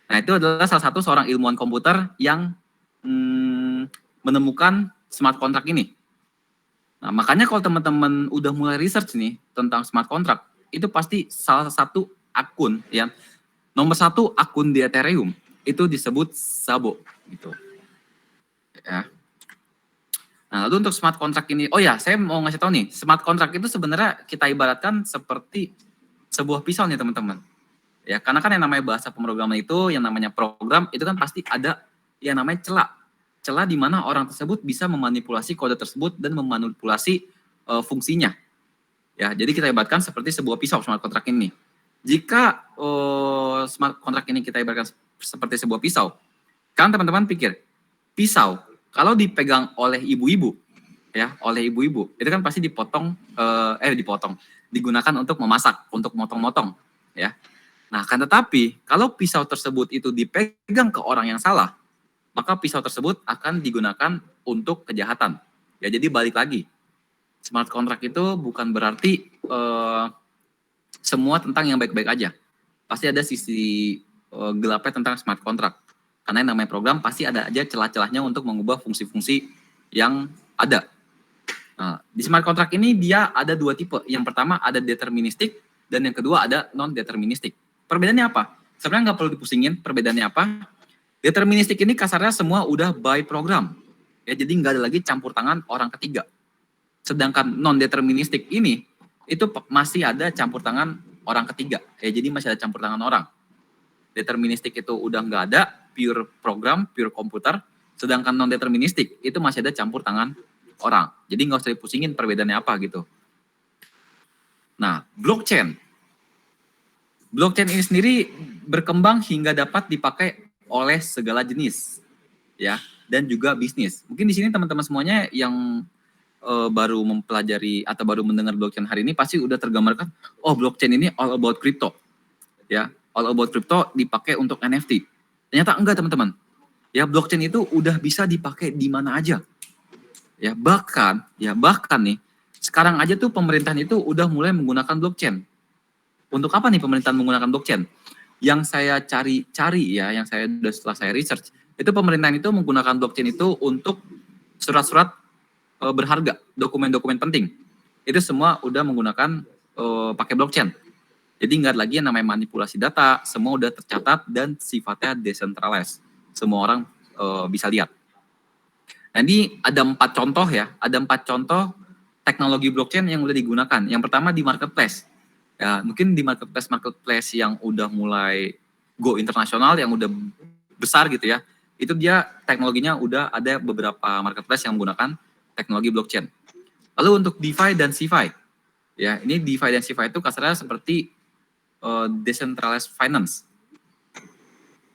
Nah, itu adalah salah satu seorang ilmuwan komputer yang menemukan smart contract ini. Nah, makanya kalau teman-teman udah mulai research nih tentang smart contract, itu pasti salah satu akun yang nomor 1 akun di Ethereum itu disebut Szabo gitu. Ya. Nah, lalu untuk smart contract ini, oh ya, saya mau ngasih tahu nih, smart contract itu sebenarnya kita ibaratkan seperti sebuah pisau nih, teman-teman. Ya, karena kan yang namanya bahasa pemrograman itu, yang namanya program itu kan pasti ada yang namanya celah. Celah di mana orang tersebut bisa memanipulasi kode tersebut dan memanipulasi fungsinya. Ya, jadi kita ibaratkan seperti sebuah pisau smart contract ini. Jika smart contract ini kita ibaratkan seperti sebuah pisau, kan teman-teman pikir, pisau Kalau dipegang oleh ibu-ibu, ya, oleh ibu-ibu, itu kan pasti digunakan untuk memasak, untuk motong-motong, ya. Nah, kan tetapi kalau pisau tersebut itu dipegang ke orang yang salah, maka pisau tersebut akan digunakan untuk kejahatan. Ya, jadi balik lagi, smart contract itu bukan berarti semua tentang yang baik-baik aja. Pasti ada sisi gelapnya tentang smart contract. Karena yang namanya program pasti ada aja celah-celahnya untuk mengubah fungsi-fungsi yang ada. Nah, di smart contract ini dia ada dua tipe. Yang pertama ada deterministik dan yang kedua ada non-deterministik. Perbedaannya apa? Sebenarnya nggak perlu dipusingin perbedaannya apa. Deterministik ini kasarnya semua udah by program. Ya, jadi nggak ada lagi campur tangan orang ketiga. Sedangkan non-deterministik ini itu masih ada campur tangan orang ketiga. Ya, jadi masih ada campur tangan orang. Deterministik itu udah nggak ada, pure program, pure komputer. Sedangkan non-deterministik itu masih ada campur tangan orang. Jadi nggak usah dipusingin perbedaannya apa gitu. Nah, blockchain. Blockchain ini sendiri berkembang hingga dapat dipakai oleh segala jenis, ya, dan juga bisnis. Mungkin di sini teman-teman semuanya yang baru mempelajari atau baru mendengar blockchain hari ini pasti udah tergambarkan, oh blockchain ini all about crypto, ya, all about crypto dipakai untuk NFT. Ternyata enggak teman-teman, ya blockchain itu udah bisa dipakai di mana aja, ya bahkan nih sekarang aja tuh pemerintahan itu udah mulai menggunakan blockchain. Untuk apa nih pemerintahan menggunakan blockchain? Yang saya cari ya, yang saya setelah saya research, itu pemerintahan itu menggunakan blockchain itu untuk surat-surat berharga, dokumen-dokumen penting. Itu semua udah menggunakan pakai blockchain. Jadi nggak lagi yang namanya manipulasi data, semua udah tercatat dan sifatnya decentralized. Semua orang bisa lihat. Nah, ini ada 4 contoh ya, ada 4 contoh teknologi blockchain yang udah digunakan. Yang pertama di marketplace. Ya, mungkin di marketplace yang udah mulai go internasional, yang udah besar gitu ya, itu dia teknologinya udah ada beberapa marketplace yang menggunakan teknologi blockchain. Lalu untuk DeFi dan CeFi, ya ini DeFi dan CeFi itu kasarnya seperti decentralized finance.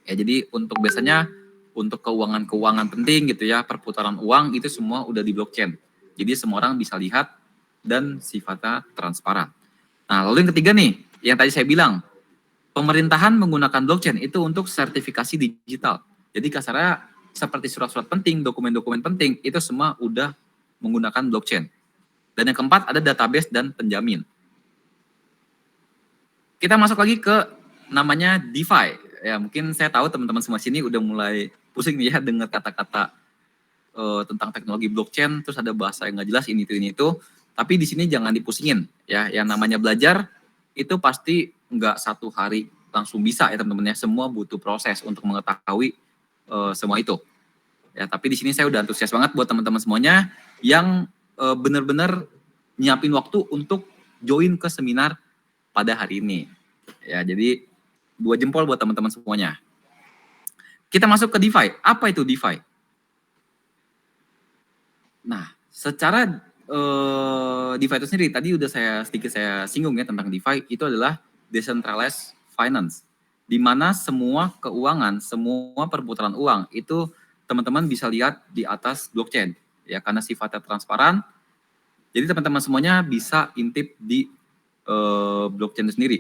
Ya jadi untuk biasanya untuk keuangan penting gitu ya, perputaran uang itu semua udah di blockchain. Jadi semua orang bisa lihat dan sifatnya transparan. Nah, lalu yang ketiga nih, yang tadi saya bilang, pemerintahan menggunakan blockchain itu untuk sertifikasi digital. Jadi kasarnya seperti surat-surat penting, dokumen-dokumen penting, itu semua udah menggunakan blockchain. Dan yang keempat ada database dan penjamin. Kita masuk lagi ke namanya DeFi. Ya, mungkin saya tahu teman-teman semua sini udah mulai pusing nih ya dengar kata-kata tentang teknologi blockchain, terus ada bahasa yang nggak jelas ini itu. Tapi di sini jangan dipusingin ya, yang namanya belajar itu pasti nggak satu hari langsung bisa ya teman-teman ya, semua butuh proses untuk mengetahui semua itu. Ya, tapi di sini saya udah antusias banget buat teman-teman semuanya yang benar-benar nyiapin waktu untuk join ke seminar pada hari ini. Ya, jadi 2 jempol buat teman-teman semuanya. Kita masuk ke DeFi. Apa itu DeFi? Nah, secara DeFi itu sendiri tadi udah sedikit saya singgung ya tentang DeFi, itu adalah decentralized finance, di mana semua keuangan, semua perputaran uang itu teman-teman bisa lihat di atas blockchain ya, karena sifatnya transparan. Jadi teman-teman semuanya bisa intip di blockchain itu sendiri.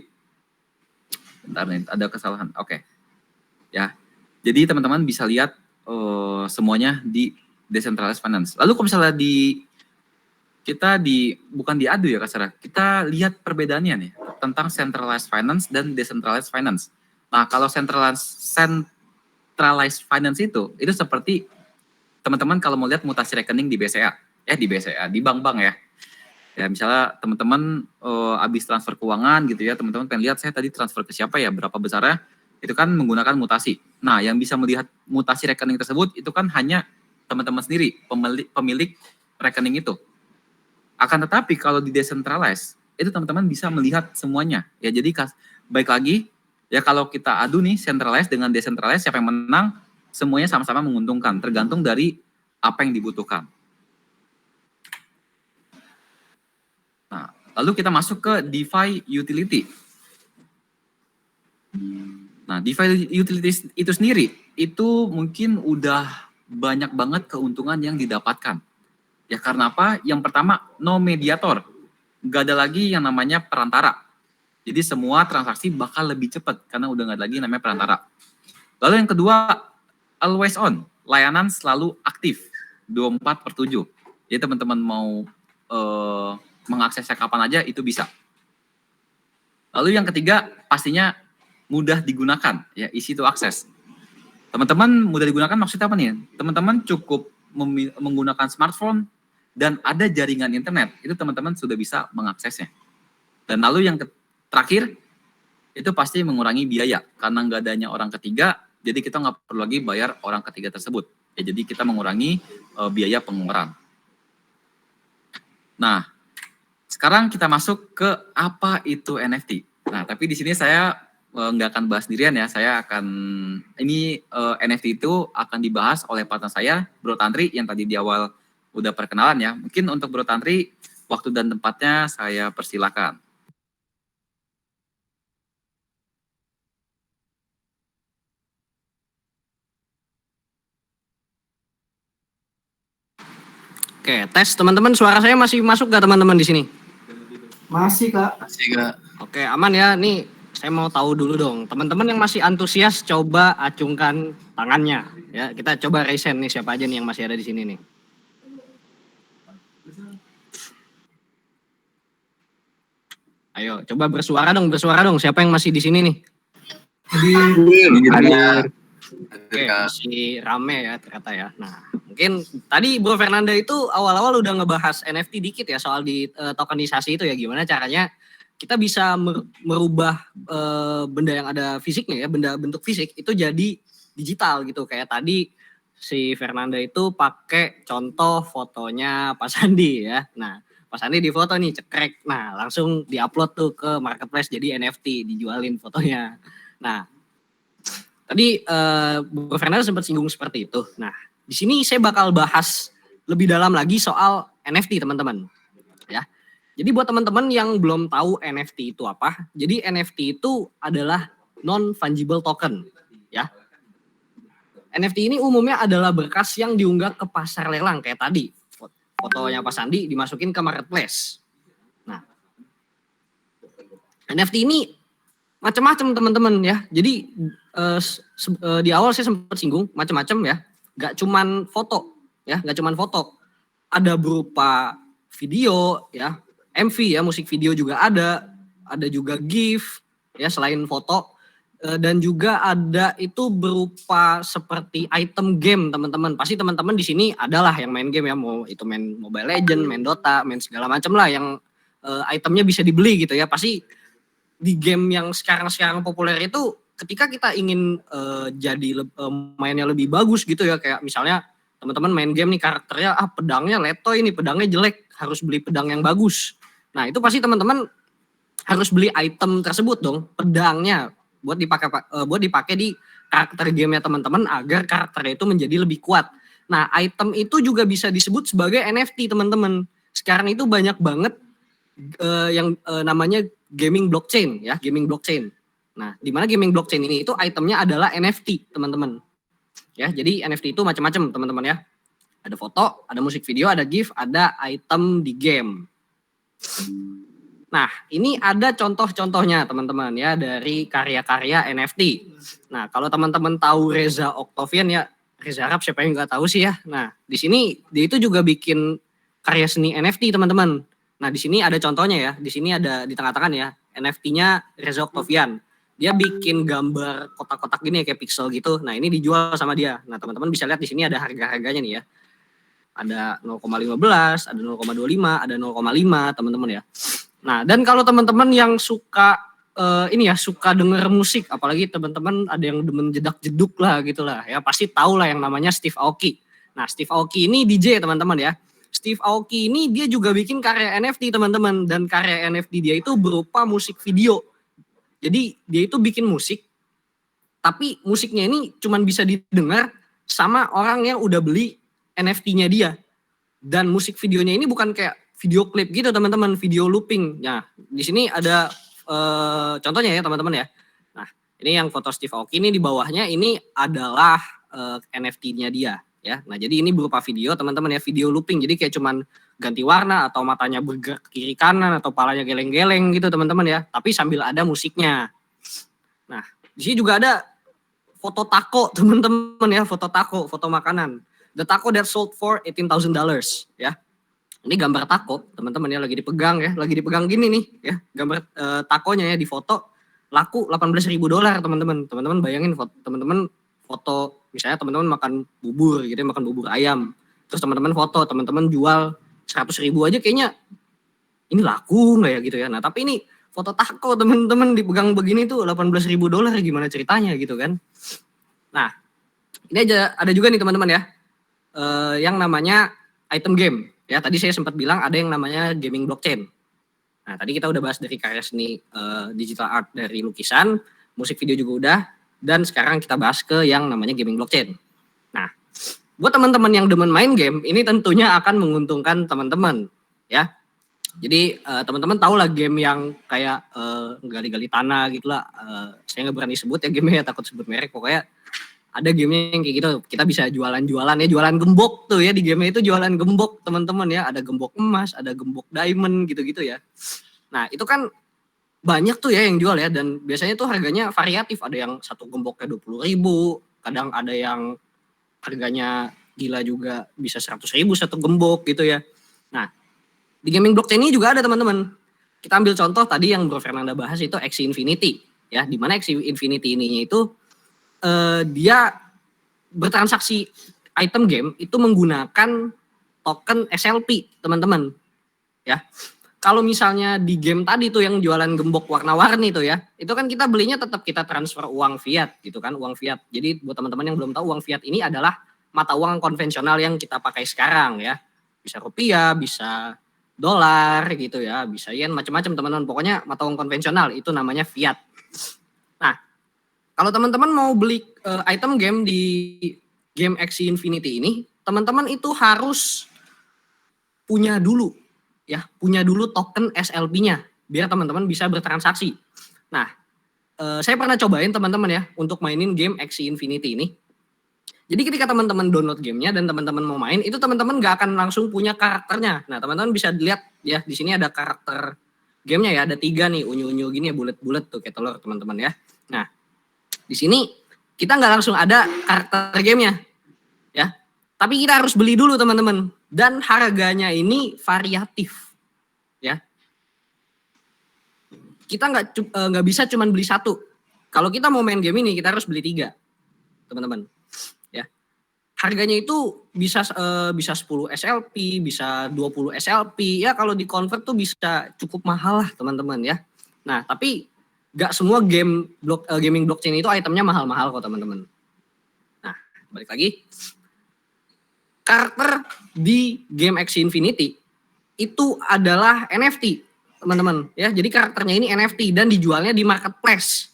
Bentar nih, ada kesalahan. Oke. Ya. Jadi teman-teman bisa lihat semuanya di decentralized finance. Lalu kalau misalnya bukan diadu ya kasarnya, kita lihat perbedaannya nih tentang centralized finance dan decentralized finance. Nah, kalau centralized finance itu seperti teman-teman kalau mau lihat mutasi rekening di BCA, di bank-bank ya. Ya misalnya teman-teman habis transfer keuangan gitu ya, teman-teman pengen lihat saya tadi transfer ke siapa ya, berapa besarnya, itu kan menggunakan mutasi. Nah, yang bisa melihat mutasi rekening tersebut itu kan hanya teman-teman sendiri, pemilik rekening itu. Akan tetapi kalau di decentralized, itu teman-teman bisa melihat semuanya. Ya jadi baik lagi, ya kalau kita adu nih centralized dengan decentralized, siapa yang menang, semuanya sama-sama menguntungkan, tergantung dari apa yang dibutuhkan. Nah, lalu kita masuk ke DeFi utility. Nah, DeFi utilities itu sendiri, itu mungkin udah banyak banget keuntungan yang didapatkan. Ya karena apa? Yang pertama, no mediator. Nggak ada lagi yang namanya perantara. Jadi semua transaksi bakal lebih cepat karena udah nggak ada lagi yang namanya perantara. Lalu yang kedua, always on. Layanan selalu aktif 24/7. Jadi teman-teman mau mengaksesnya kapan aja itu bisa. Lalu yang ketiga, pastinya mudah digunakan, ya easy to access. Teman-teman mudah digunakan maksudnya apa nih? Teman-teman cukup menggunakan smartphone dan ada jaringan internet, itu teman-teman sudah bisa mengaksesnya. Dan lalu yang terakhir, itu pasti mengurangi biaya, karena nggak adanya orang ketiga, jadi kita nggak perlu lagi bayar orang ketiga tersebut. Ya, jadi kita mengurangi biaya pengeluaran. Nah, sekarang kita masuk ke apa itu NFT. Nah, tapi di sini saya nggak akan bahas sendirian ya. NFT itu akan dibahas oleh partner saya, Bro Tantri, yang tadi di awal udah perkenalan ya. Mungkin untuk Bro Tantri, waktu dan tempatnya saya persilakan. Oke, tes teman-teman, suara saya masih masuk gak teman-teman di sini? Masih Kak. Oke, aman ya. Nih, saya mau tahu dulu dong. Teman-teman yang masih antusias coba acungkan tangannya ya. Kita coba raise hand nih, siapa aja nih yang masih ada di sini nih. Ayo, coba bersuara dong. Siapa yang masih di sini nih? Oke, masih rame ya ternyata ya. Nah, mungkin tadi Bro Fernanda itu awal-awal udah ngebahas NFT dikit ya soal di tokenisasi itu ya, gimana caranya kita bisa merubah benda yang ada fisiknya ya, benda bentuk fisik itu jadi digital gitu. Kayak tadi si Fernanda itu pakai contoh fotonya Pak Sandi ya. Nah, Pak Sandi di foto nih cekrek. Nah, langsung diupload tuh ke marketplace jadi NFT, dijualin fotonya. Nah, tadi Bu Fernanda sempat singgung seperti itu. Nah, di sini saya bakal bahas lebih dalam lagi soal NFT teman-teman. Ya. Jadi buat teman-teman yang belum tahu NFT itu apa, jadi NFT itu adalah non-fungible token. Ya. NFT ini umumnya adalah berkas yang diunggah ke pasar lelang kayak tadi. Fotonya Pak Sandi dimasukin ke marketplace. Nah, NFT ini macam-macam teman-teman ya. Jadi di awal saya sempat singgung macam-macam ya. Gak cuman foto ya, gak cuman foto. Ada berupa video ya, MV ya, musik video juga ada juga GIF ya selain foto. Dan juga ada itu berupa seperti item game teman-teman. Pasti teman-teman di sini adalah yang main game ya, mau itu main Mobile Legend, main Dota, main segala macam lah yang itemnya bisa dibeli gitu ya. Pasti di game yang sekarang populer itu ketika kita ingin mainnya lebih bagus gitu ya, kayak misalnya teman-teman main game nih karakternya pedangnya letoy, ini pedangnya jelek, harus beli pedang yang bagus. Nah, itu pasti teman-teman harus beli item tersebut dong, pedangnya buat dipakai di karakter gamenya teman-teman agar karakternya itu menjadi lebih kuat. Nah, item itu juga bisa disebut sebagai NFT teman-teman. Sekarang itu banyak banget yang namanya gaming blockchain ya, gaming blockchain. Nah, di mana gaming blockchain ini itu itemnya adalah NFT teman-teman. Ya, jadi NFT itu macam-macam teman-teman ya. Ada foto, ada musik video, ada GIF, ada item di game. Nah, ini ada contoh-contohnya teman-teman ya dari karya-karya NFT. Nah, kalau teman-teman tahu Reza Octavian ya, Reza Arab siapa yang nggak tahu sih ya. Nah, di sini dia itu juga bikin karya seni NFT teman-teman. Nah, di sini ada contohnya ya. Di sini ada di tengah-tengah ya, NFT-nya Reza Octavian. Dia bikin gambar kotak-kotak gini ya, kayak pixel gitu. Nah, ini dijual sama dia. Nah, teman-teman bisa lihat di sini ada harga-harganya nih ya. Ada 0,15, ada 0,25, ada 0,5 teman-teman ya. Nah, dan kalau teman-teman yang suka suka denger musik, apalagi teman-teman ada yang demen jedak-jeduk lah gitulah ya, pasti tahu lah yang namanya Steve Aoki. Nah, Steve Aoki ini DJ teman-teman ya. Steve Aoki ini dia juga bikin karya NFT teman-teman, dan karya NFT dia itu berupa musik video. Jadi dia itu bikin musik, tapi musiknya ini cuman bisa didengar sama orang yang udah beli NFT-nya dia. Dan musik videonya ini bukan kayak video klip gitu teman-teman, video looping. Nah, di sini ada contohnya ya teman-teman ya. Nah, ini yang foto Steve Aoki ini di bawahnya ini adalah NFT-nya dia. ya. Nah, jadi ini berupa video teman-teman ya, video looping. Jadi kayak cuman ganti warna atau matanya bergerak ke kiri kanan atau palanya geleng-geleng gitu teman-teman ya. Tapi sambil ada musiknya. Nah, di sini juga ada foto taco teman-teman ya, foto taco, foto makanan. The taco that sold for $18,000 ya. Ini gambar taco teman-teman ya, lagi dipegang gini nih ya, gambar takonya ya di foto laku $18,000 teman-teman. Teman-teman bayangin teman-teman foto misalnya teman-teman makan bubur gitu ya, makan bubur ayam. Terus teman-teman foto, teman-teman jual 100.000 aja kayaknya ini laku nggak ya gitu ya. Nah, tapi ini foto taco teman-teman dipegang begini tuh $18,000 gimana ceritanya gitu kan. Nah, ini aja ada juga nih teman-teman ya. Yang namanya item game. Ya, tadi saya sempat bilang ada yang namanya gaming blockchain. Nah, tadi kita udah bahas dari karya seni digital art dari lukisan, musik video juga udah, dan sekarang kita bahas ke yang namanya gaming blockchain. Nah, buat teman-teman yang demen main game, ini tentunya akan menguntungkan teman-teman, ya. Jadi teman-teman tahu lah game yang kayak gali-gali tanah gitulah. Saya nggak berani sebut ya gamenya, takut sebut merek. Pokoknya ada gamenya yang kayak gitu, kita bisa jualan-jualan ya, jualan gembok tuh ya, di gamenya itu jualan gembok teman-teman ya, ada gembok emas, ada gembok diamond gitu-gitu ya. Nah itu kan banyak tuh ya yang jual ya, dan biasanya tuh harganya variatif, ada yang satu gemboknya 20.000, kadang ada yang harganya gila juga bisa 100.000 satu gembok gitu ya. Nah di gaming blockchain ini juga ada teman-teman, kita ambil contoh tadi yang Bro Fernanda bahas itu Axie Infinity ya, dimana Axie Infinity ininya itu dia bertransaksi item game itu menggunakan token SLP teman-teman ya. Kalau misalnya di game tadi tuh yang jualan gembok warna-warni tuh ya, itu kan kita belinya tetap kita transfer uang fiat gitu kan, uang fiat. Jadi buat teman-teman yang belum tahu, uang fiat ini adalah mata uang konvensional yang kita pakai sekarang ya. Bisa rupiah, bisa dolar gitu ya, bisa yen, macam-macam teman-teman. Pokoknya mata uang konvensional itu namanya fiat. Nah, kalau teman-teman mau beli item game di game Axie Infinity ini, teman-teman itu harus punya dulu token SLP-nya biar teman-teman bisa bertransaksi. Nah, saya pernah cobain teman-teman ya untuk mainin game Axie Infinity ini. Jadi ketika teman-teman download gamenya dan teman-teman mau main, itu teman-teman nggak akan langsung punya karakternya. Nah, teman-teman bisa lihat ya di sini ada karakter gamenya ya, ada 3 nih, unyu-unyu gini ya, bulat-bulat tuh kayak telur teman-teman ya. Nah, di sini kita nggak langsung ada karakter gamenya, ya. Tapi kita harus beli dulu teman-teman, dan harganya ini variatif, ya. Kita nggak bisa cuma beli 1. Kalau kita mau main game ini kita harus beli 3, teman-teman, ya. Harganya itu bisa 10 SLP, bisa 20 SLP, ya. Kalau di convert tuh bisa cukup mahal lah teman-teman ya. Nah tapi gak semua gaming blockchain itu itemnya mahal-mahal kok teman-teman. Nah, balik lagi. Karakter di game Axie Infinity itu adalah NFT, teman-teman. Ya, jadi karakternya ini NFT dan dijualnya di marketplace.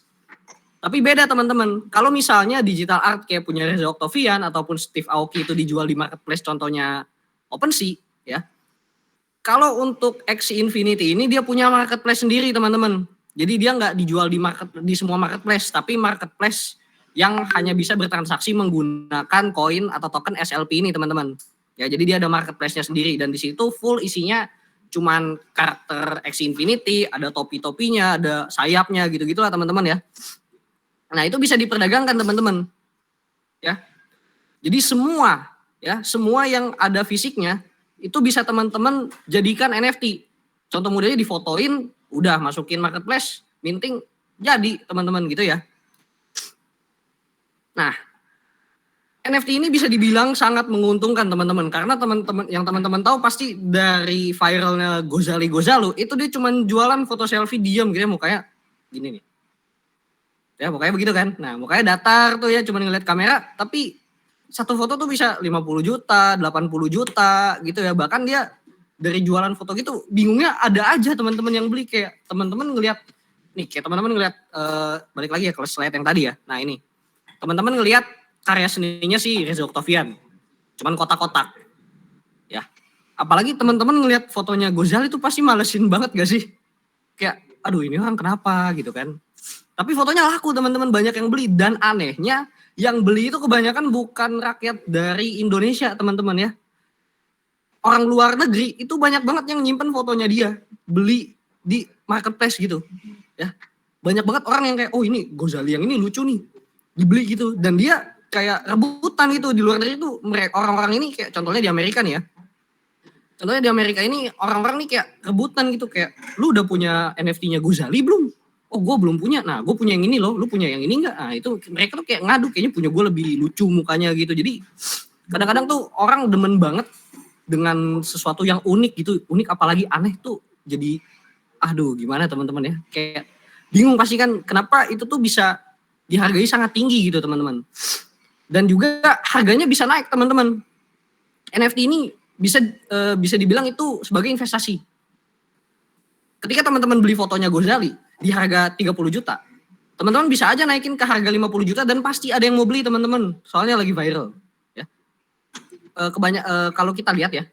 Tapi beda teman-teman. Kalau misalnya digital art kayak punya Reza Octavian ataupun Steve Aoki itu dijual di marketplace, contohnya OpenSea, ya. Kalau untuk Axie Infinity ini dia punya marketplace sendiri, teman-teman. Jadi dia nggak dijual di semua marketplace, tapi marketplace yang hanya bisa bertransaksi menggunakan koin atau token SLP ini teman-teman. Ya, jadi dia ada marketplace-nya sendiri dan di situ full isinya cuman karakter Axie Infinity, ada topi-topinya, ada sayapnya gitu-gitulah teman-teman ya. Nah, itu bisa diperdagangkan teman-teman. Ya. Jadi semua yang ada fisiknya itu bisa teman-teman jadikan NFT. Contoh mudahnya difotoin, udah masukin marketplace, minting, jadi teman-teman gitu ya. Nah, NFT ini bisa dibilang sangat menguntungkan teman-teman, karena teman-teman tahu pasti dari viralnya Gozali Gozalu itu dia cuma jualan foto selfie diam gitu ya, mukanya gini nih. Ya mukanya begitu kan. Nah, mukanya datar tuh ya, cuma ngeliat kamera, tapi satu foto tuh bisa 50 juta, 80 juta gitu ya. Bahkan dia dari jualan foto gitu bingungnya ada aja teman-teman yang beli, kayak teman-teman ngelihat nih, kayak teman-teman ngelihat balik lagi ya ke slide yang tadi ya. Nah, ini. Teman-teman ngelihat karya seninya si Reza Octavian. Cuman kotak-kotak. Ya. Apalagi teman-teman ngelihat fotonya Gozali itu pasti malesin banget gak sih? Kayak aduh ini orang kenapa gitu kan. Tapi fotonya laku teman-teman, banyak yang beli, dan anehnya Yang beli itu kebanyakan bukan rakyat dari Indonesia, teman-teman ya. Orang luar negeri itu banyak banget yang nyimpen fotonya dia, beli di marketplace gitu. Ya. Banyak banget orang yang kayak, oh ini Ghazali yang ini lucu nih, dibeli gitu. Dan dia kayak rebutan gitu di luar negeri itu. Orang-orang ini kayak contohnya di Amerika nih ya. Contohnya di Amerika ini orang-orang nih kayak rebutan gitu, kayak lu udah punya NFT-nya Ghazali belum? Oh gue belum punya, nah gue punya yang ini loh, lu punya yang ini enggak? Nah itu mereka tuh kayak ngadu, kayaknya punya gue lebih lucu mukanya gitu. Jadi kadang-kadang tuh orang demen banget dengan sesuatu yang unik gitu, unik apalagi aneh tuh jadi aduh gimana teman-teman ya, kayak bingung pasti kan kenapa itu tuh bisa dihargai sangat tinggi gitu teman-teman. Dan juga harganya bisa naik teman-teman. NFT ini bisa dibilang itu sebagai investasi. Ketika teman-teman beli fotonya Ghazali di harga 30 juta, teman-teman bisa aja naikin ke harga 50 juta dan pasti ada yang mau beli teman-teman, soalnya lagi viral ya. Kalau kita lihat ya,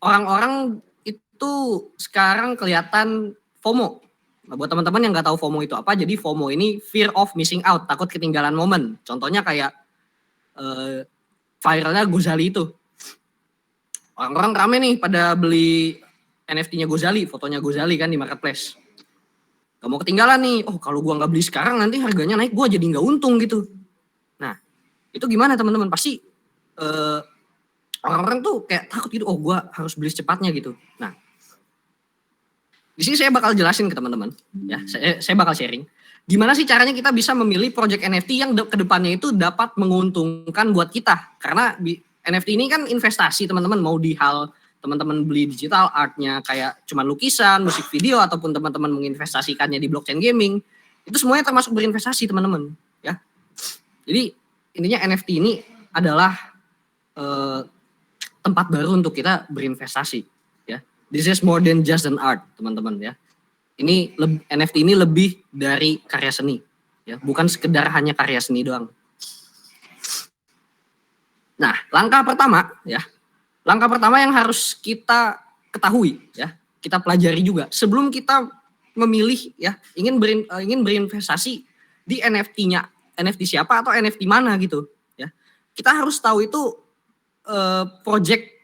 orang-orang itu sekarang kelihatan FOMO. Nah, buat teman-teman yang nggak tahu FOMO itu apa, jadi FOMO ini fear of missing out, takut ketinggalan momen. Contohnya kayak viralnya Ghazali itu. Orang-orang rame nih pada beli NFT-nya Ghazali, fotonya Ghazali kan di marketplace. Gak mau ketinggalan nih, oh kalau gua nggak beli sekarang nanti harganya naik, gua jadi nggak untung gitu. Nah itu gimana teman-teman, pasti orang-orang tuh kayak takut gitu, oh gua harus beli secepatnya gitu. Nah di sini saya bakal jelasin ke teman-teman ya, saya bakal sharing gimana sih caranya kita bisa memilih project NFT yang kedepannya itu dapat menguntungkan buat kita. Karena NFT ini kan investasi teman-teman, mau di hal teman-teman beli digital artnya kayak cuman lukisan, musik video, ataupun teman-teman menginvestasikannya di blockchain gaming, itu semuanya termasuk berinvestasi teman-teman ya. Jadi intinya NFT ini adalah tempat baru untuk kita berinvestasi ya. This is more than just an art teman-teman ya. Ini NFT ini lebih dari karya seni ya, bukan sekedar hanya karya seni doang. Nah langkah pertama yang harus kita ketahui ya, kita pelajari juga sebelum kita memilih ya, ingin berinvestasi di NFT-nya, NFT siapa atau NFT mana gitu ya. Kita harus tahu itu project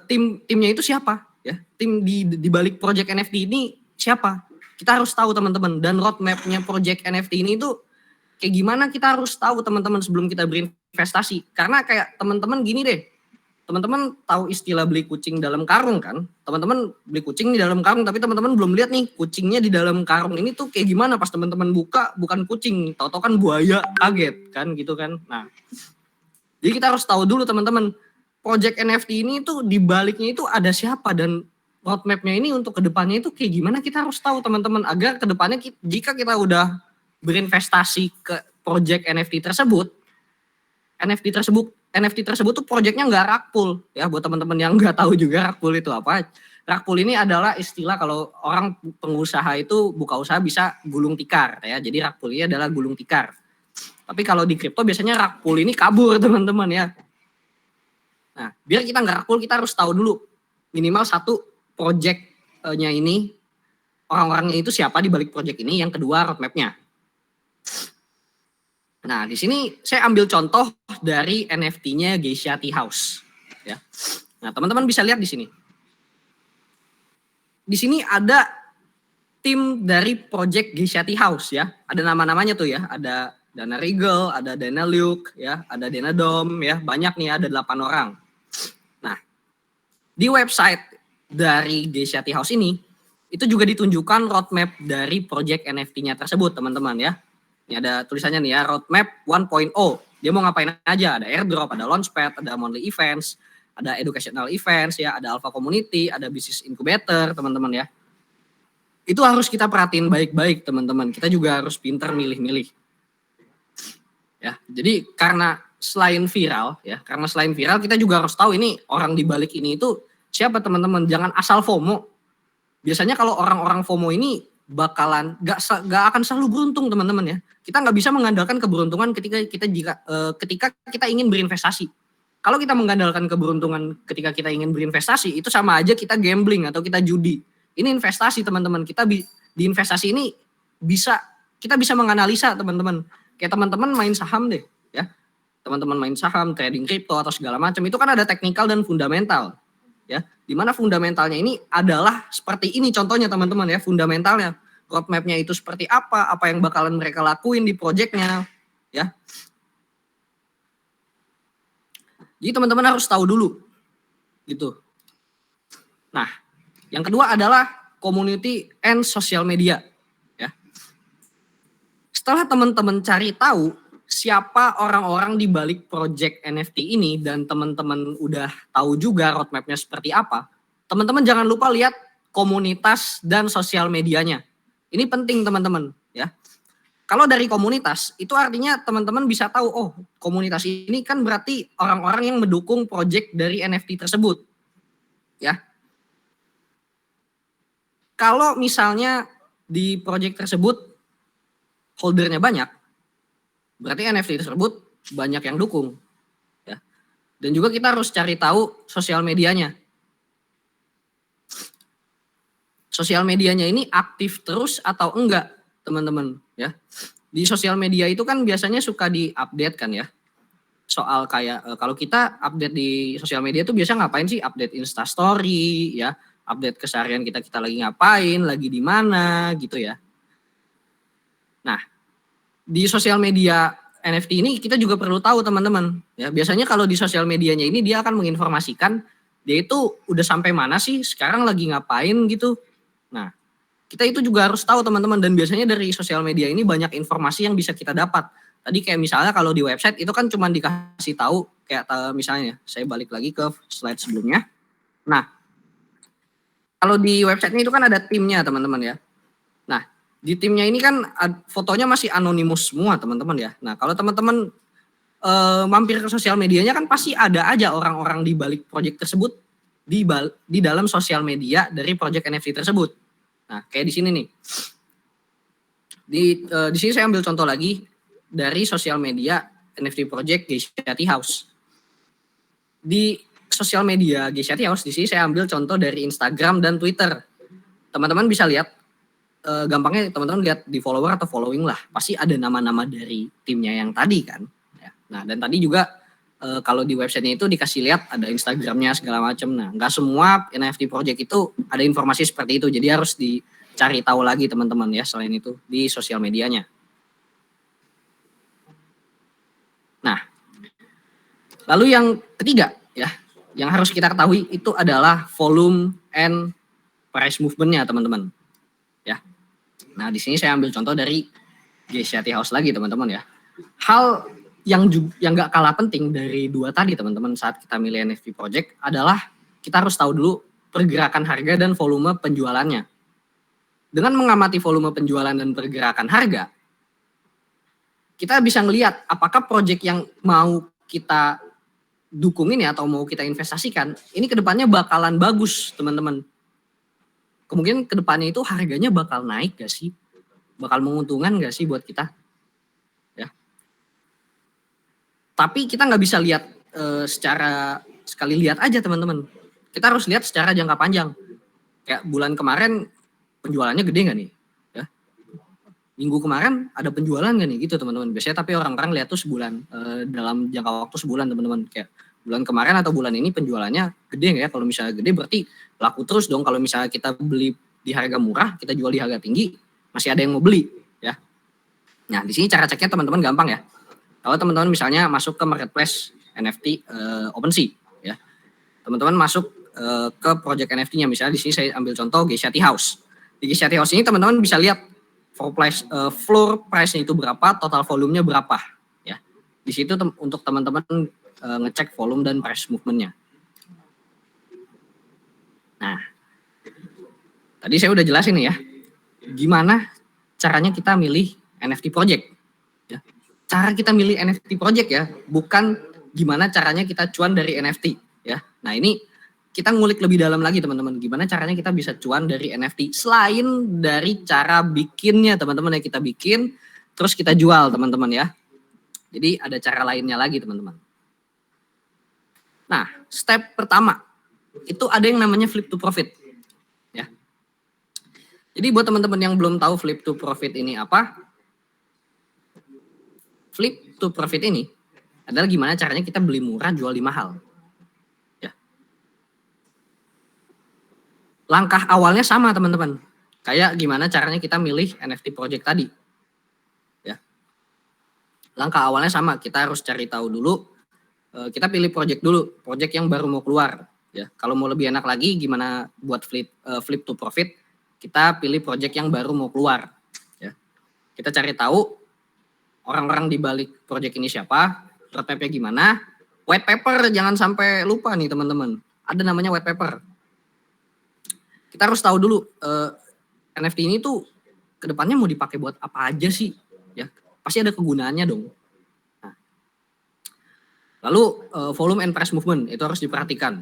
timnya itu siapa ya, tim di balik project NFT ini siapa. Kita harus tahu teman-teman, dan roadmap-nya project NFT ini itu kayak gimana kita harus tahu teman-teman sebelum kita berinvestasi. Karena kayak teman-teman gini deh, teman-teman tahu istilah beli kucing dalam karung kan? Teman-teman beli kucing di dalam karung, tapi teman-teman belum lihat nih kucingnya di dalam karung ini tuh kayak gimana. Pas teman-teman buka bukan kucing, tahu-tahu kan buaya, kaget kan gitu kan. Nah, jadi kita harus tahu dulu teman-teman, project NFT ini tuh di baliknya itu ada siapa, dan roadmap-nya ini untuk kedepannya itu kayak gimana kita harus tahu teman-teman, agar kedepannya jika kita udah berinvestasi ke project NFT tersebut tuh projectnya nggak rakpul ya. Buat teman-teman yang nggak tahu juga rakpul itu apa, rakpul ini adalah istilah kalau orang pengusaha itu buka usaha bisa gulung tikar ya, jadi rakpul ini adalah gulung tikar. Tapi kalau di kripto biasanya rakpul ini kabur teman-teman ya. Nah biar kita nggak rakpul, kita harus tahu dulu minimal satu, project-nya ini orang-orangnya itu siapa di balik project ini. Yang kedua, roadmap-nya. Nah, di sini saya ambil contoh dari NFT-nya Geisha Tea House ya. Nah, teman-teman bisa lihat di sini. Di sini ada tim dari project Geisha Tea House ya. Ada nama-namanya tuh ya. Ada Dana Regal, ada Dana Luke ya, ada Dana Dom ya. Banyak nih, ada 8 orang. Nah, di website dari Geisha Tea House ini itu juga ditunjukkan roadmap dari project NFT-nya tersebut teman-teman ya. Ini ada tulisannya nih ya, roadmap 1.0. Dia mau ngapain aja, ada airdrop, ada launchpad, ada monthly events, ada educational events ya, ada alpha community, ada business incubator teman-teman ya. Itu harus kita perhatiin baik-baik teman-teman. Kita juga harus pintar milih-milih. Ya, jadi karena selain viral kita juga harus tahu ini orang di balik ini itu siapa teman-teman. Jangan asal FOMO. Biasanya kalau orang-orang FOMO ini bakalan gak akan selalu beruntung teman-teman ya. Kita nggak bisa mengandalkan keberuntungan ketika kita ingin berinvestasi. Kalau kita mengandalkan keberuntungan ketika kita ingin berinvestasi, itu sama aja kita gambling atau kita judi. Ini investasi teman-teman. Kita di investasi ini kita bisa menganalisa teman-teman. Kayak teman-teman main saham deh, ya. Teman-teman main saham, trading crypto atau segala macam itu kan ada teknikal dan fundamental, ya. Di mana fundamentalnya ini adalah seperti ini contohnya teman-teman ya, fundamentalnya. Roadmap-nya itu seperti apa yang bakalan mereka lakuin di project-nya, ya. Jadi teman-teman harus tahu dulu, gitu. Nah, yang kedua adalah community and social media, ya. Setelah teman-teman cari tahu siapa orang-orang di balik project NFT ini dan teman-teman udah tahu juga roadmap-nya seperti apa, teman-teman jangan lupa lihat komunitas dan sosial medianya. Ini penting teman-teman, ya. Kalau dari komunitas, itu artinya teman-teman bisa tahu, oh komunitas ini kan berarti orang-orang yang mendukung project dari NFT tersebut. Ya. Kalau misalnya di project tersebut holdernya banyak, berarti NFT tersebut banyak yang dukung. Ya. Dan juga kita harus cari tahu sosial medianya. Sosial medianya ini aktif terus atau enggak? Teman-teman ya, di sosial media itu kan biasanya suka diupdate kan ya, soal kayak kalau kita update di sosial media itu biasa ngapain sih, update Instastory ya, update keseharian kita lagi ngapain, lagi di mana gitu ya. Nah di sosial media NFT ini kita juga perlu tahu teman-teman ya, biasanya kalau di sosial medianya ini dia akan menginformasikan dia itu udah sampai mana sih, sekarang lagi ngapain gitu. Nah kita itu juga harus tahu teman-teman, dan biasanya dari sosial media ini banyak informasi yang bisa kita dapat. Tadi kayak misalnya kalau di website itu kan cuma dikasih tahu kayak misalnya, saya balik lagi ke slide sebelumnya. Nah, kalau di website ini itu kan ada timnya teman-teman ya. Nah, di timnya ini kan fotonya masih anonimus semua teman-teman ya. Nah, kalau teman-teman mampir ke sosial medianya kan pasti ada aja orang-orang di balik project tersebut di dalam sosial media dari project NFT tersebut. Nah, kayak di sini nih. Di sini saya ambil contoh lagi dari sosial media NFT project Geisha House. Di sosial media Geisha House di sini saya ambil contoh dari Instagram dan Twitter. Teman-teman bisa lihat, gampangnya teman-teman lihat di follower atau following lah. Pasti ada nama-nama dari timnya yang tadi kan. Nah, dan tadi juga kalau di websitenya itu dikasih lihat ada Instagramnya segala macam. Nah, nggak semua NFT project itu ada informasi seperti itu. Jadi harus dicari tahu lagi teman-teman ya, selain itu di sosial medianya. Nah, lalu yang ketiga ya, yang harus kita ketahui itu adalah volume and price movement-nya teman-teman. Ya. Nah, di sini saya ambil contoh dari Geisha House lagi teman-teman ya. Hal yang nggak kalah penting dari dua tadi teman-teman saat kita milih NFT project adalah kita harus tahu dulu pergerakan harga dan volume penjualannya. Dengan mengamati volume penjualan dan pergerakan harga, kita bisa ngelihat apakah project yang mau kita dukung ini atau mau kita investasikan ini kedepannya bakalan bagus teman-teman. Kemungkinan kedepannya itu harganya bakal naik gak sih, bakal menguntungkan gak sih buat kita. Tapi kita nggak bisa lihat secara sekali lihat aja teman-teman. Kita harus lihat secara jangka panjang. Kayak bulan kemarin penjualannya gede nggak nih? Ya. Minggu kemarin ada penjualan nggak nih? Gitu teman-teman. Biasanya tapi orang-orang lihat tuh sebulan, dalam jangka waktu sebulan teman-teman. Kayak bulan kemarin atau bulan ini penjualannya gede nggak ya? Kalau misalnya gede berarti laku terus dong. Kalau misalnya kita beli di harga murah, kita jual di harga tinggi, masih ada yang mau beli. Ya. Nah di sini cara ceknya teman-teman gampang ya. Kalau teman-teman misalnya masuk ke marketplace NFT OpenSea, ya, teman-teman masuk ke project NFT-nya, misalnya di sini saya ambil contoh Geisha House. Di Geisha House ini teman-teman bisa lihat floor price-nya itu berapa, total volumenya berapa, ya. Di situ untuk teman-teman ngecek volume dan price movement-nya. Nah, tadi saya udah jelasin nih ya, gimana caranya kita milih NFT project. Cara kita milih NFT project ya, bukan gimana caranya kita cuan dari NFT ya. Nah ini kita ngulik lebih dalam lagi teman-teman, gimana caranya kita bisa cuan dari NFT selain dari cara bikinnya teman-teman ya, kita bikin terus kita jual teman-teman ya. Jadi ada cara lainnya lagi teman-teman. Nah step pertama itu ada yang namanya flip to profit ya. Jadi buat teman-teman yang belum tahu flip to profit ini apa, flip to profit ini adalah gimana caranya kita beli murah jual di mahal. Ya. Langkah awalnya sama teman-teman. Kayak gimana caranya kita milih NFT project tadi. Ya. Langkah awalnya sama, kita harus cari tahu dulu. Kita pilih project dulu, project yang baru mau keluar. Ya, kalau mau lebih enak lagi gimana buat flip to profit, kita pilih project yang baru mau keluar. Ya. Kita cari tahu orang-orang di balik project ini siapa, roadmap-nya gimana, white paper jangan sampai lupa nih teman-teman. Ada namanya white paper. Kita harus tahu dulu NFT ini tuh kedepannya mau dipakai buat apa aja sih, ya pasti ada kegunaannya dong. Nah, lalu volume and price movement itu harus diperhatikan,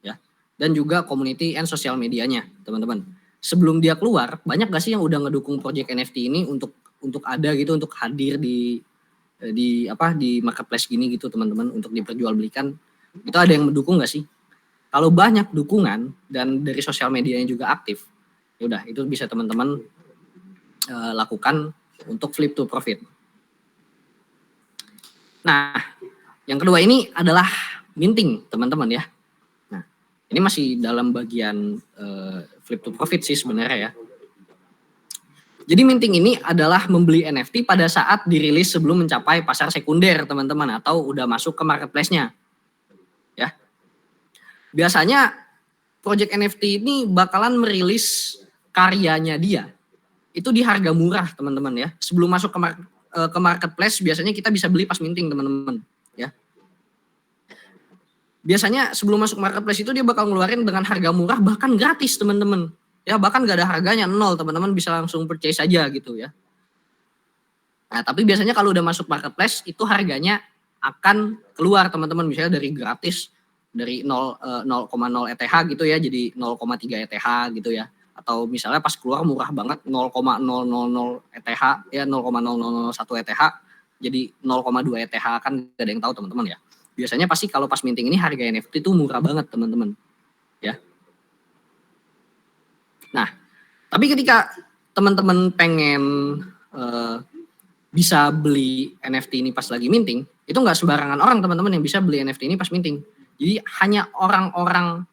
ya, dan juga community and social medianya teman-teman. Sebelum dia keluar, banyak gak sih yang udah ngedukung project NFT ini untuk ada gitu, untuk hadir di marketplace gini gitu teman-teman, untuk diperjualbelikan. Itu ada yang mendukung gak sih? Kalau banyak dukungan dan dari sosial medianya juga aktif, ya udah itu bisa teman-teman lakukan untuk flip to profit. Nah, yang kedua ini adalah minting teman-teman ya. Nah, ini masih dalam bagian flip to profit sih sebenarnya ya. Jadi minting ini adalah membeli NFT pada saat dirilis sebelum mencapai pasar sekunder teman-teman, atau udah masuk ke marketplace-nya. Ya. Biasanya project NFT ini bakalan merilis karyanya dia itu di harga murah teman-teman ya. Sebelum masuk ke marketplace biasanya kita bisa beli pas minting teman-teman ya. Biasanya sebelum masuk marketplace itu dia bakal ngeluarin dengan harga murah, bahkan gratis teman-teman. Ya bahkan gak ada harganya, 0, teman-teman bisa langsung purchase aja gitu ya. Nah tapi biasanya kalau udah masuk marketplace itu harganya akan keluar teman-teman, misalnya dari gratis dari 0,0 ETH gitu ya jadi 0,3 ETH gitu ya. Atau misalnya pas keluar murah banget 0,000 ETH ya 0,0001 ETH jadi 0,2 ETH, kan gak ada yang tahu teman-teman ya. Biasanya pasti kalau pas minting ini harga NFT itu murah banget teman-teman ya. Nah, tapi ketika teman-teman pengen bisa beli NFT ini pas lagi minting, itu nggak sembarangan orang teman-teman yang bisa beli NFT ini pas minting. Jadi hanya orang-orang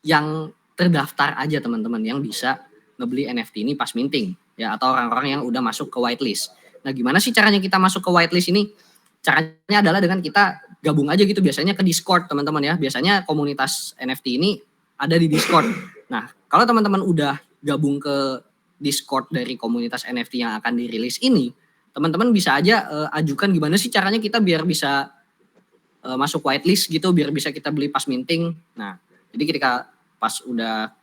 yang terdaftar aja teman-teman yang bisa ngebeli NFT ini pas minting, ya, atau orang-orang yang udah masuk ke whitelist. Nah, gimana sih caranya kita masuk ke whitelist ini? Caranya adalah dengan kita gabung aja gitu biasanya ke Discord teman-teman ya. Biasanya komunitas NFT ini ada di Discord. Nah, kalau teman-teman udah gabung ke Discord dari komunitas NFT yang akan dirilis ini, teman-teman bisa aja ajukan gimana sih caranya kita biar bisa masuk whitelist gitu, biar bisa kita beli pas minting. Nah, jadi ketika pas udah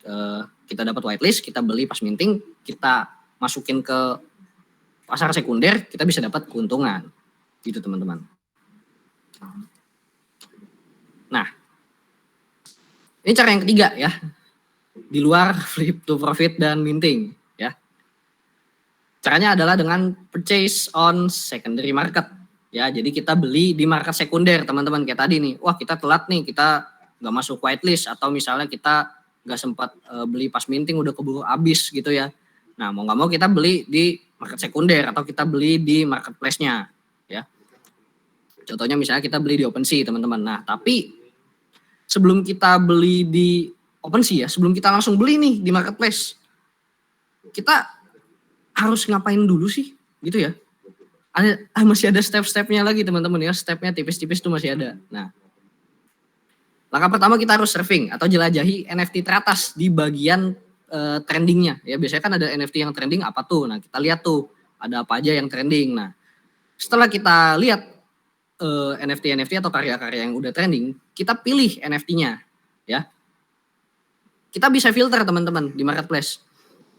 kita dapat whitelist, kita beli pas minting, kita masukin ke pasar sekunder, kita bisa dapat keuntungan. Gitu teman-teman. Nah, ini cara yang ketiga ya. Di luar flip to profit dan minting ya. Caranya adalah dengan purchase on secondary market ya. Jadi kita beli di market sekunder teman-teman, kayak tadi nih. Wah, kita telat nih, kita nggak masuk whitelist, atau misalnya kita nggak sempat beli pas minting udah keburu habis gitu ya. Nah, mau nggak mau kita beli di market sekunder atau kita beli di marketplace-nya ya. Contohnya misalnya kita beli di OpenSea teman-teman. Nah, tapi sebelum kita beli di OpenSea ya, sebelum kita langsung beli nih di marketplace, kita harus ngapain dulu sih gitu ya. Masih ada step-stepnya lagi teman-teman ya, stepnya tipis-tipis tuh masih ada. Nah, langkah pertama kita harus surfing atau jelajahi NFT teratas di bagian trendingnya ya. Biasanya kan ada NFT yang trending apa tuh, nah kita lihat tuh ada apa aja yang trending. Nah, setelah kita lihat NFT atau karya-karya yang udah trending, kita pilih NFT-nya ya. Kita bisa filter teman-teman di marketplace.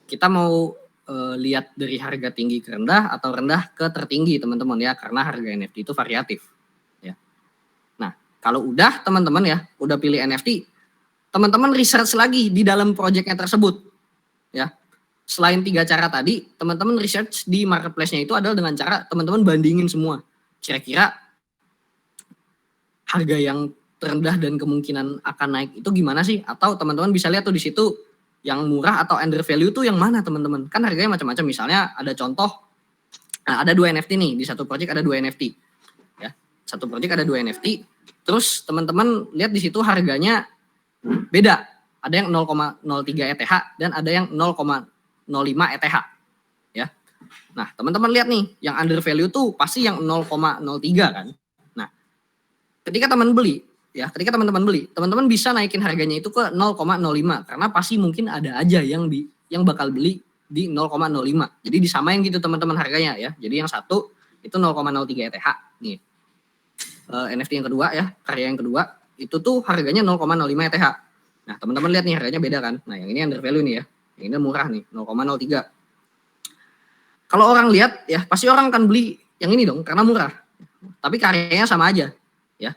Kita mau lihat dari harga tinggi ke rendah atau rendah ke tertinggi teman-teman ya, karena harga NFT itu variatif ya. Nah, kalau udah teman-teman ya, udah pilih NFT, teman-teman research lagi di dalam project-nya tersebut ya. Selain 3 cara tadi, teman-teman research di marketplace-nya itu adalah dengan cara teman-teman bandingin semua. Kira-kira harga yang terendah dan kemungkinan akan naik itu gimana sih? Atau teman-teman bisa lihat tuh di situ yang murah atau under value tuh yang mana teman-teman? Kan harganya macam-macam. Misalnya ada contoh Nah, ada 2 NFT nih, di satu project ada 2 NFT. Ya. Satu project ada 2 NFT. Terus teman-teman lihat di situ harganya beda. Ada yang 0,03 ETH dan ada yang 0,05 ETH. Ya. Nah, teman-teman lihat nih, yang under value tuh pasti yang 0,03 kan. Nah, ketika teman beli, ya, ketika teman-teman beli, teman-teman bisa naikin harganya itu ke 0,05 karena pasti mungkin ada aja yang bakal beli di 0,05. Jadi disamain gitu teman-teman harganya ya. Jadi yang satu itu 0,03 ETH nih. NFT yang kedua ya, karya yang kedua itu tuh harganya 0,05 ETH. Nah, teman-teman lihat nih harganya beda kan. Nah, yang ini under value nih ya. Yang ini murah nih, 0,03. Kalau orang lihat ya pasti orang akan beli yang ini dong karena murah. Tapi karyanya sama aja ya.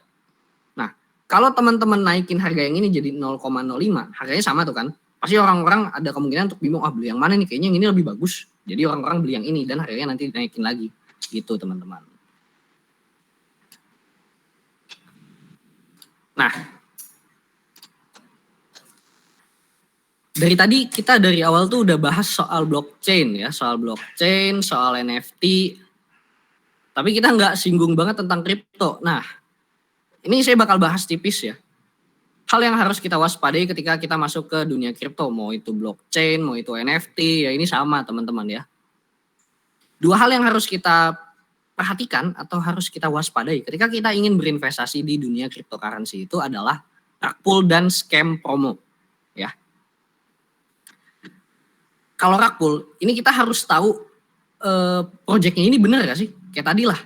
Nah, kalau teman-teman naikin harga yang ini jadi 0,05, harganya sama tuh kan. Pasti orang-orang ada kemungkinan untuk bingung, beli yang mana nih, kayaknya yang ini lebih bagus. Jadi orang-orang beli yang ini dan harganya nanti dinaikin lagi. Gitu teman-teman. Nah, dari tadi kita dari awal tuh udah bahas soal blockchain ya, soal blockchain, soal NFT. Tapi kita nggak singgung banget tentang kripto. Nah, ini saya bakal bahas tipis ya. Hal yang harus kita waspadai ketika kita masuk ke dunia kripto, mau itu blockchain, mau itu NFT, ya ini sama teman-teman ya. 2 hal yang harus kita perhatikan atau harus kita waspadai ketika kita ingin berinvestasi di dunia cryptocurrency itu adalah rug pull dan scam promo ya. Kalau rug pull, ini kita harus tahu projectnya ini benar gak sih? Kayak tadi lah,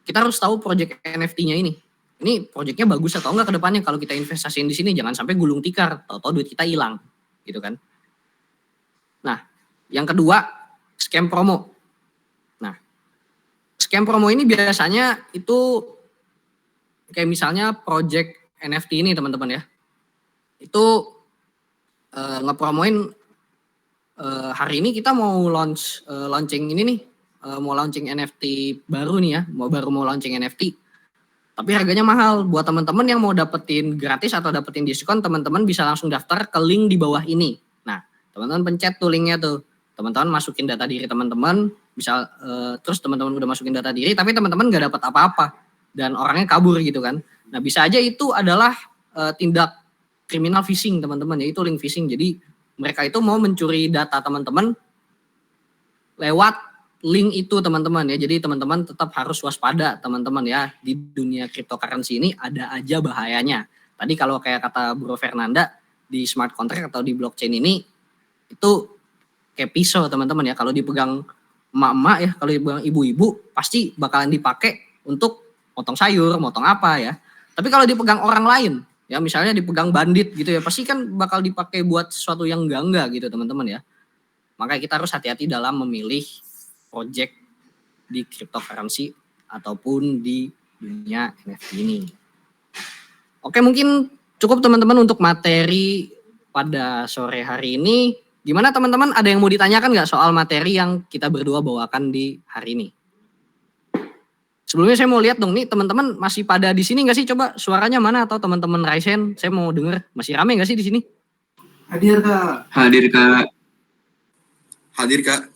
kita harus tahu project NFT-nya ini. Ini proyeknya bagus atau enggak ke depannya kalau kita investasiin di sini, jangan sampai gulung tikar, tahu-tahu duit kita hilang, gitu kan. Nah, yang kedua, scam promo. Nah, scam promo ini biasanya itu kayak misalnya project NFT ini teman-teman ya. Itu ngepromoin hari ini kita mau launching ini nih, mau launching NFT baru nih ya, baru mau launching NFT. Tapi harganya mahal. Buat teman-teman yang mau dapetin gratis atau dapetin diskon, teman-teman bisa langsung daftar ke link di bawah ini. Nah, teman-teman pencet tuh linknya tuh. Teman-teman masukin data diri teman-teman, bisa terus teman-teman udah masukin data diri, tapi teman-teman nggak dapat apa-apa dan orangnya kabur gitu kan. Nah, bisa aja itu adalah tindak kriminal phishing teman-teman, yaitu link phishing. Jadi mereka itu mau mencuri data teman-teman lewat link itu teman-teman ya. Jadi teman-teman tetap harus waspada teman-teman ya. Di dunia cryptocurrency ini ada aja bahayanya. Tadi kalau kayak kata Bro Fernanda, di smart contract atau di blockchain ini itu kayak pisau teman-teman ya. Kalau dipegang emak-emak ya, kalau dipegang ibu-ibu pasti bakalan dipakai untuk motong sayur, motong apa ya. Tapi kalau dipegang orang lain ya, misalnya dipegang bandit gitu ya, pasti kan bakal dipakai buat sesuatu yang enggak gitu teman-teman ya. Makanya kita harus hati-hati dalam memilih project di cryptocurrency ataupun di dunia NFT ini. Oke, mungkin cukup teman-teman untuk materi pada sore hari ini. Gimana teman-teman, ada yang mau ditanyakan nggak soal materi yang kita berdua bawakan di hari ini? Sebelumnya saya mau lihat dong nih teman-teman masih pada di sini nggak sih? Coba suaranya mana, atau teman-teman Ryzen, saya mau dengar masih rame nggak sih di sini? Hadir Kak. Hadir Kak. Hadir Kak.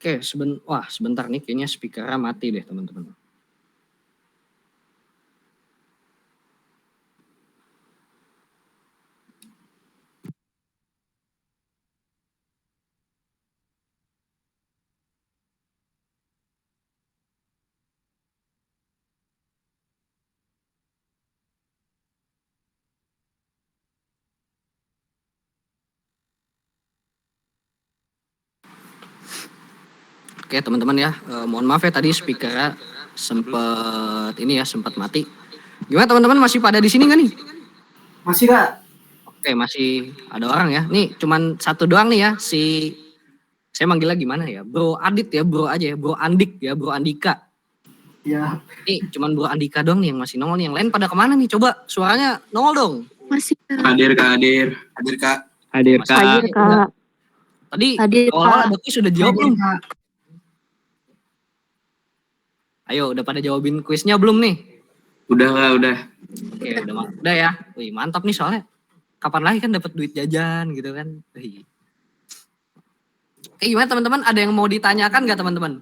Oke, sebentar nih kayaknya speakernya mati deh teman-teman. Oke teman-teman ya, mohon maaf ya tadi speakernya sempat mati. Gimana teman-teman, masih pada di sini nggak nih? Masih Kak. Oke, masih ada orang ya. Nih cuman satu doang nih ya, saya manggilnya gimana ya? Bro Adit ya, bro aja ya, bro Andik ya, bro Andika. Ya. Nih cuman bro Andika doang nih yang masih nongol nih, yang lain pada kemana nih? Coba suaranya nongol dong. Masih Hadir Kak, hadir. Hadir Kak. Hadir hadir Kak. Tadi Hadir, awal-awal Kak. ada kuis sudah jawab belum? Kak. Ayo, udah pada jawabin kuisnya belum nih? Udah Kak, udah. Oke, udah ya. Wih, mantap nih soalnya. kapan lagi kan dapat duit jajan gitu kan. Oke, gimana teman-teman? Ada yang mau ditanyakan nggak teman-teman?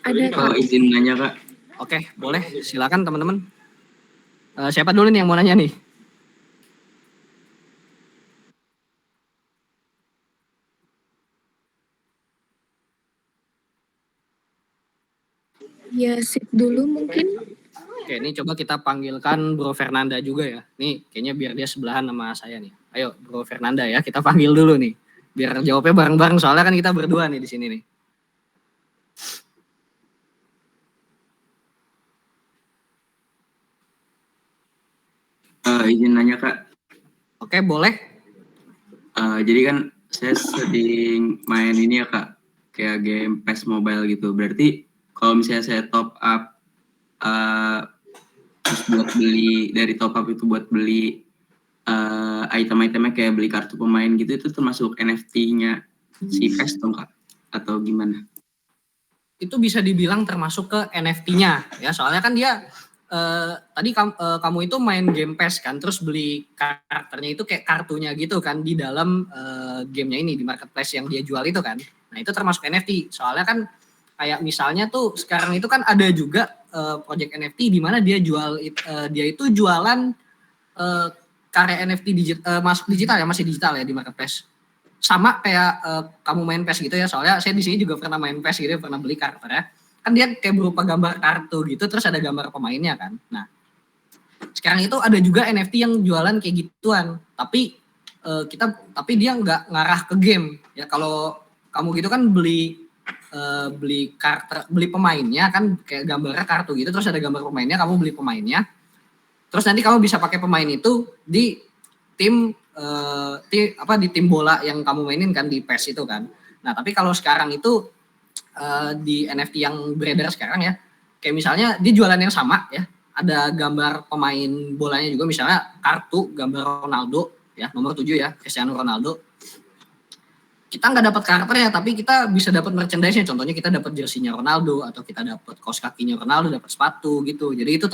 Ada Kalau Kak. izin nanya Kak, Oke, boleh. Silakan teman-teman. Siapa dulu nih yang mau nanya nih? Ya sip dulu mungkin. Oke, ini coba kita panggilkan Bro Fernanda juga ya. Nih, kayaknya biar dia sebelahan sama saya nih. Ayo, Bro Fernanda ya, kita panggil dulu nih. Biar jawabnya bareng-bareng, soalnya kan kita berdua nih di sini nih. izin nanya Kak. Oke, boleh. Jadi kan saya sering main ini ya Kak, kayak game PES Mobile gitu. Berarti kalau misalnya saya top up, terus buat beli dari top up itu buat beli item-itemnya kayak beli kartu pemain gitu, itu termasuk NFT-nya si PES dong Kak? Atau gimana? Itu bisa dibilang termasuk ke NFT-nya ya, soalnya kan dia tadi kamu itu main game PES kan, terus beli karakternya itu kayak kartunya gitu kan di dalam gamenya ini di marketplace yang dia jual itu kan. Nah itu termasuk NFT, soalnya kan kayak misalnya tuh sekarang itu kan ada juga project NFT di mana dia dia itu jualan karya NFT masuk digital ya, masih digital ya di marketplace. Sama kayak kamu main PES gitu ya, soalnya saya di sini juga pernah main PES gitu, pernah beli karakternya. Kan dia kayak berupa gambar kartu gitu, terus ada gambar pemainnya kan. Nah, sekarang itu ada juga NFT yang jualan kayak gituan, tapi tapi dia nggak ngarah ke game ya. Kalau kamu gitu kan beli karakter, beli pemainnya kan kayak gambarnya kartu gitu, terus ada gambar pemainnya, kamu beli pemainnya, terus nanti kamu bisa pakai pemain itu di tim di tim bola yang kamu mainin kan di PES itu kan. Nah tapi kalau sekarang itu di NFT yang beredar sekarang ya, kayak misalnya dia jualan yang sama ya, ada gambar pemain bolanya juga, misalnya kartu gambar Ronaldo ya, nomor 7 ya, Cristiano Ronaldo. Kita nggak dapat karakternya, tapi kita bisa dapat merchandise-nya. Contohnya kita dapat jersey-nya Ronaldo, atau kita dapat kaos kakinya Ronaldo, dapat sepatu gitu. Jadi itu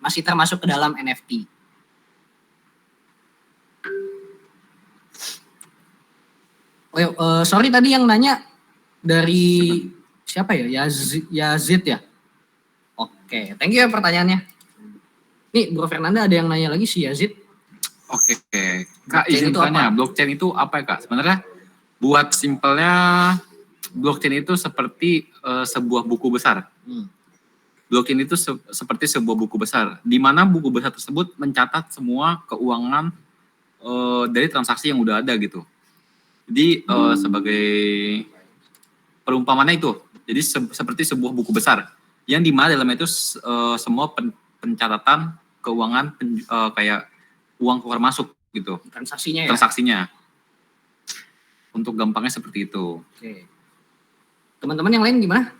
masih termasuk ke dalam NFT. Oh, sorry tadi yang nanya dari siapa ya? Yazid ya? Oke, thank you ya pertanyaannya. Nih, Bro Fernanda ada yang nanya lagi si Yazid. Oke, Kak Blockchain izin itu tanya, apa? blockchain itu apa ya Kak? Sebenarnya buat simpelnya blockchain itu seperti sebuah buku besar. Blockchain itu seperti sebuah buku besar, di mana buku besar tersebut mencatat semua keuangan dari transaksi yang udah ada gitu. Jadi sebagai perumpamannya itu, jadi seperti sebuah buku besar yang dimana dalamnya itu semua pencatatan keuangan kayak uang keluar masuk gitu, Transaksinya ya? transaksinya. Untuk gampangnya seperti itu. Oke. Teman-teman yang lain gimana?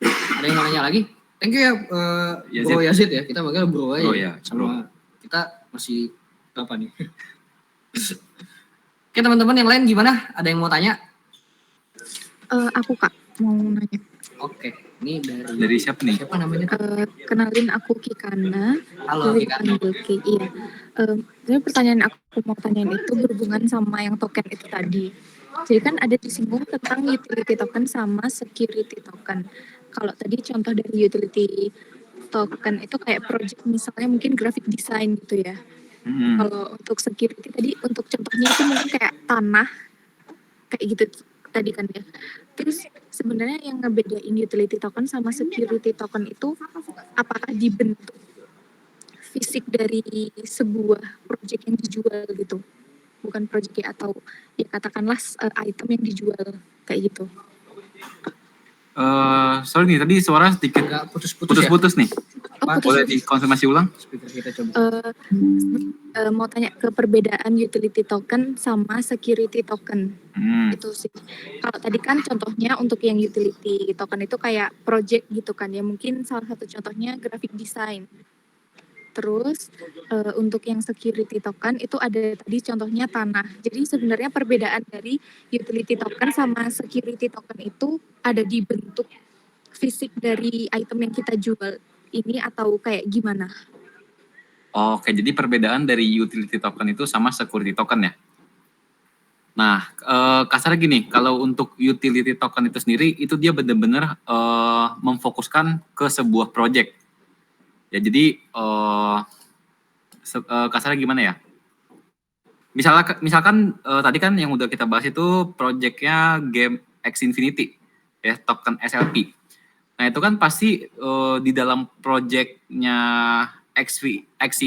Ada yang mau nanya lagi? Thank you ya Bro Yazid ya, kita manggil Bro aja. Bro ya, sama kita masih berapa nih? Oke teman-teman yang lain gimana? Ada yang mau tanya? Aku Kak mau nanya. Oke, ini Dari siapa nih? siapa namanya? Kenalin aku Kikana. Halo Dari Kikana. panggil Ki. Iya. Jadi pertanyaan aku mau tanyain itu berhubungan sama yang token itu tadi. Jadi kan ada disinggung tentang utility token sama security token. Kalau tadi contoh dari utility token itu kayak project misalnya mungkin graphic design gitu ya. Kalau untuk security tadi untuk contohnya itu mungkin kayak tanah kayak gitu tadi kan ya. Terus sebenarnya yang ngebedain utility token sama security token itu apakah dibentuk fisik dari sebuah project yang dijual gitu, bukan project atau ya katakanlah item yang dijual kayak gitu. Sorry nih, tadi suara sedikit Agak putus-putus ya? putus-putus nih. Oh, Boleh dikonfirmasi ulang? Speaker kita coba. Mau tanya ke perbedaan utility token sama security token. Itu sih. Kalau tadi kan contohnya untuk yang utility token itu kayak project gitu kan ya, mungkin salah satu contohnya graphic design. Terus untuk yang security token itu ada tadi contohnya tanah. Jadi sebenarnya perbedaan dari utility token sama security token itu ada di bentuk fisik dari item yang kita jual. ini atau kayak gimana? Oke, jadi perbedaan dari utility token itu sama security token ya. Nah, kasarnya gini, kalau untuk utility token itu sendiri, itu dia benar-benar memfokuskan ke sebuah project. Ya, jadi kasarnya gimana ya? Misalkan tadi kan yang udah kita bahas itu projectnya game X Infinity, ya token SLP. Nah itu kan pasti di dalam projectnya X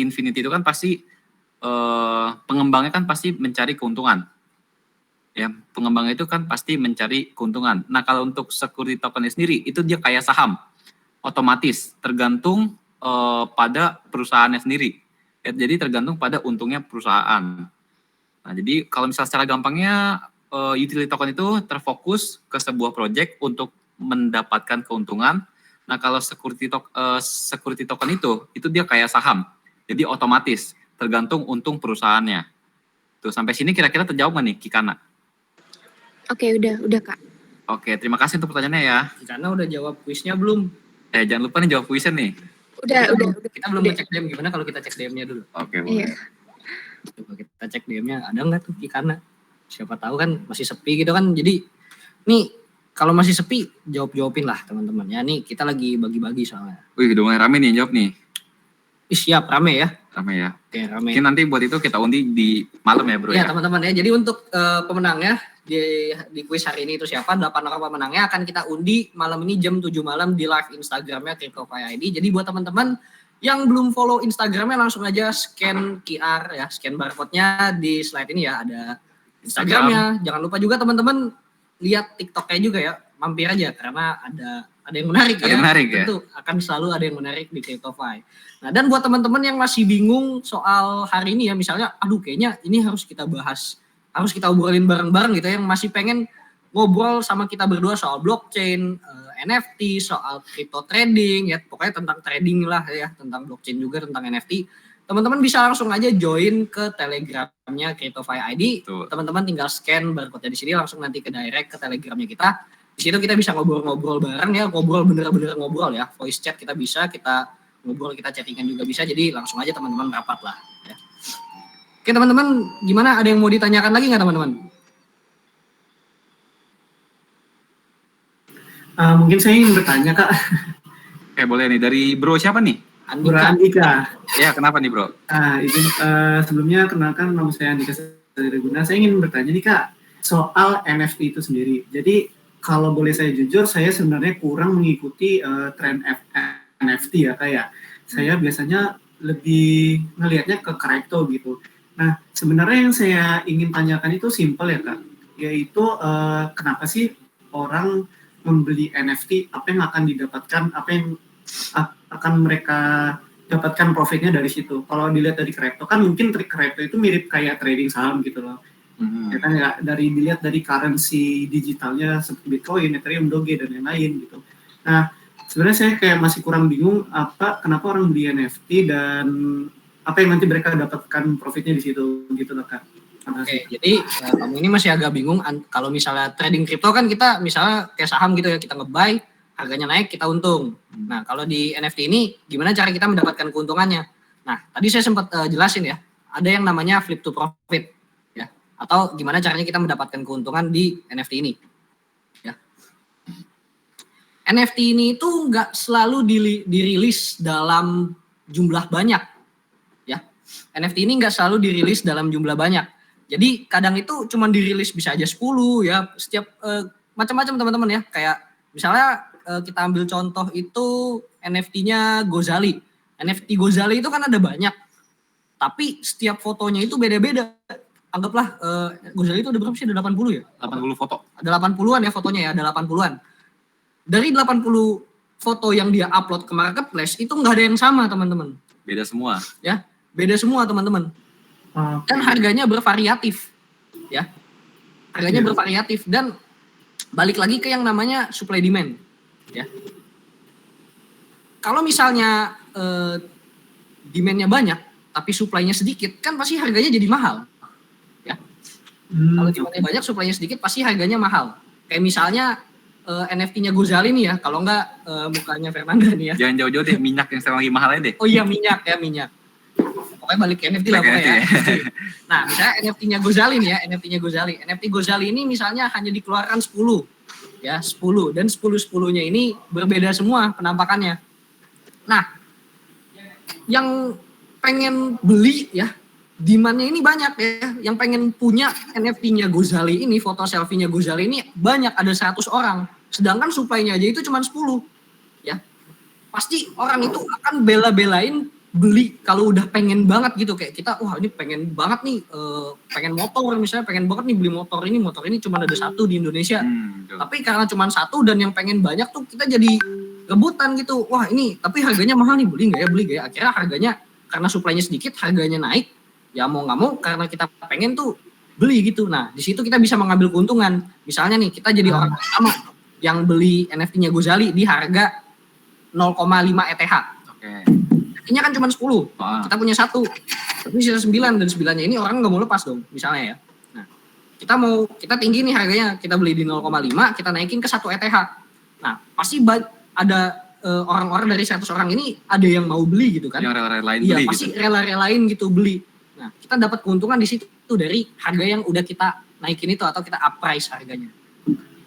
Infinity itu kan pasti pengembangnya kan pasti mencari keuntungan. Ya, pengembangnya itu kan pasti mencari keuntungan. Nah, kalau untuk security token sendiri itu dia kayak saham. Otomatis tergantung pada perusahaannya sendiri. Ya, jadi tergantung pada untungnya perusahaan. Nah, jadi kalau misalnya secara gampangnya utility token itu terfokus ke sebuah project untuk mendapatkan keuntungan. Nah, kalau security token itu dia kayak saham. Jadi otomatis tergantung untung perusahaannya. Tuh, sampai sini kira-kira terjawab nggak nih, Kikana? Oke, udah Kak. Oke, terima kasih untuk pertanyaannya ya. Karena udah jawab kuisnya belum? Jangan lupa nih jawab kuisnya nih. Udah. Kita belum ngecek DM, gimana kalau kita cek DM-nya dulu? Oke, boleh. Iya. Coba kita cek DM-nya, ada nggak tuh Kikana? Siapa tahu kan masih sepi gitu kan. Jadi nih kalau masih sepi jawabin lah teman-teman ya. Nih kita lagi bagi-bagi soalnya. Wih, udah mulai rame nih jawab nih. Siap, rame ya. Rame ya. Oke, rame. Mungkin nanti buat itu kita undi di malam ya bro Ya ya. teman-teman ya. Jadi untuk pemenangnya di kuis hari ini itu siapa? 8 orang pemenangnya akan kita undi malam ini jam 7 malam di live Instagramnya CryptoFi ID. Jadi buat teman-teman yang belum follow Instagramnya langsung aja scan QR ya, scan barcode-nya di slide ini ya, ada Instagramnya. Jangan lupa juga teman-teman lihat TikTok-nya juga ya, mampir aja karena ada yang menarik Ada ya. menarik ya. Tentu akan selalu ada yang menarik di CryptoFi. Nah, dan buat teman-teman yang masih bingung soal hari ini ya, misalnya aduh kayaknya ini harus kita bahas, harus kita obrolin bareng-bareng gitu ya, yang masih pengen ngobrol sama kita berdua soal blockchain, NFT, soal crypto trading ya, pokoknya tentang trading lah ya, tentang blockchain juga, tentang NFT. Teman-teman bisa langsung aja join ke Telegramnya CryptoFi ID. Teman-teman tinggal scan barcode-nya di sini, langsung nanti ke direct ke Telegramnya kita. Di situ kita bisa ngobrol-ngobrol bareng ya, ngobrol bener-bener ngobrol ya, voice chat kita bisa, kita ngobrol, kita chattingan juga bisa, jadi langsung aja teman-teman rapat lah ya. Oke teman-teman, gimana, ada yang mau ditanyakan lagi nggak teman-teman? Mungkin saya ingin bertanya Kak. Oke, boleh nih. Dari bro siapa nih? Andika. Ya, kenapa nih bro? Sebelumnya kenalkan nama saya Andika Sadiraguna. Saya ingin bertanya nih Kak, soal NFT itu sendiri. Jadi kalau boleh saya jujur, saya sebenarnya kurang mengikuti tren NFT ya Kak ya. Saya biasanya lebih ngelihatnya ke crypto gitu. Nah, sebenarnya yang saya ingin tanyakan itu simpel ya Kak, yaitu kenapa sih orang membeli NFT, apa yang akan didapatkan, apa yang akan mereka dapatkan profitnya dari situ. Kalau dilihat dari crypto kan mungkin crypto itu mirip kayak trading saham gitu loh. Ya kan ya, dilihat dari currency digitalnya seperti Bitcoin, Ethereum, Doge dan lain-lain gitu. Nah, sebenarnya saya kayak masih kurang bingung kenapa orang beli NFT dan apa yang nanti mereka dapatkan profitnya di situ gitu loh Kak. Oke, jadi kamu ini masih agak bingung kalau misalnya trading kripto kan kita misalnya kayak saham gitu ya, kita nge-buy, harganya naik, kita untung. Nah, kalau di NFT ini gimana cara kita mendapatkan keuntungannya? Nah, tadi saya sempat jelasin ya, ada yang namanya flip to profit ya, atau gimana caranya kita mendapatkan keuntungan di NFT ini. Ya. NFT ini itu nggak selalu dirilis dalam jumlah banyak. Ya. NFT ini nggak selalu dirilis dalam jumlah banyak. Jadi kadang itu cuma dirilis bisa aja 10 ya, setiap macam-macam teman-teman ya. Kayak misalnya kita ambil contoh itu NFT-nya Gozali. NFT Gozali itu kan ada banyak, tapi setiap fotonya itu beda-beda. Anggaplah Gozali itu ada berapa sih? Ada 80 ya? 80 foto. Ada 80-an ya fotonya ya, ada 80-an. Dari 80 foto yang dia upload ke marketplace itu nggak ada yang sama teman-teman. Beda semua. Ya, beda semua teman-teman. Dan harganya bervariatif, ya. Harganya bervariatif dan balik lagi ke yang namanya supply demand, ya. Kalau misalnya demand-nya banyak tapi supply-nya sedikit, kan pasti harganya jadi mahal, ya. Kalau demand-nya banyak, supply-nya sedikit, pasti harganya mahal. Kayak misalnya NFT-nya Gozali nih ya, kalau enggak mukanya Fernanda nih ya. Jangan jauh-jauh deh, minyak yang sekarang lagi mahal aja deh. Oh iya, minyak. Pokoknya balik ke NFT lah Balik ke pokoknya ya. NFT. Nah, misalnya NFT-nya Gozali nih ya, NFT Gozali ini misalnya hanya dikeluarkan 10. Ya, 10 dan 10-10-nya ini berbeda semua penampakannya. Nah, yang pengen beli ya, demand-nya ini banyak ya. Yang pengen punya NFT-nya Gozali ini, foto selfie-nya Gozali ini banyak, ada 100 orang. Sedangkan supply-nya aja itu cuma 10. Ya. Pasti orang itu akan bela-belain beli kalau udah pengen banget gitu, kayak kita wah ini pengen banget nih pengen motor misalnya, pengen banget nih beli motor ini cuma ada satu di Indonesia. Tapi karena cuma satu dan yang pengen banyak tuh kita jadi rebutan gitu, wah ini tapi harganya mahal nih, beli nggak ya, akhirnya harganya karena supply-nya sedikit harganya naik, ya mau nggak mau karena kita pengen tuh beli gitu. Nah di situ kita bisa mengambil keuntungan, misalnya nih kita jadi orang pertama yang beli NFT-nya Gozali di harga 0,5 ETH. Ini kan cuma 10, kita punya 1, tapi sisa 9 dan 9-nya ini orang nggak mau lepas dong, misalnya ya. Nah, kita tinggi nih harganya, kita beli di 0,5, kita naikin ke 1 ETH. Nah, pasti ada orang-orang dari 100 orang ini ada yang mau beli gitu kan? Yang rela-relain iya, beli. Pasti gitu. rela-relain gitu beli. Nah, kita dapat keuntungan di situ dari harga yang udah kita naikin itu atau kita up price harganya.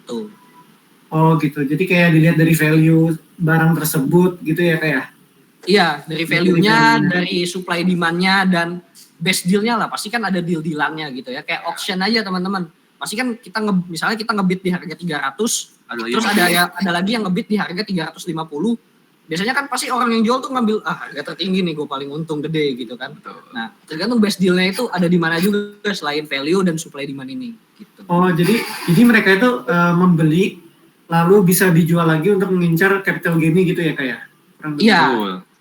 Tuh. Oh gitu, jadi kayak dilihat dari value barang tersebut gitu ya kayak. Iya, dari value-nya, dari supply demand-nya, dan best deal-nya lah. Pasti kan ada deal-dealannya gitu ya. Kayak auction aja teman-teman. Pasti kan kita misalnya kita ngebid di harga 300, terus ada lagi yang ngebid di harga 350. Biasanya kan pasti orang yang jual tuh ngambil, harga tertinggi nih, gue paling untung gede gitu kan. Nah, tergantung best deal-nya itu ada di mana juga selain value dan supply demand ini. Gitu. Oh, jadi mereka itu membeli, lalu bisa dijual lagi untuk mengincar capital gain gitu ya kayak? Iya.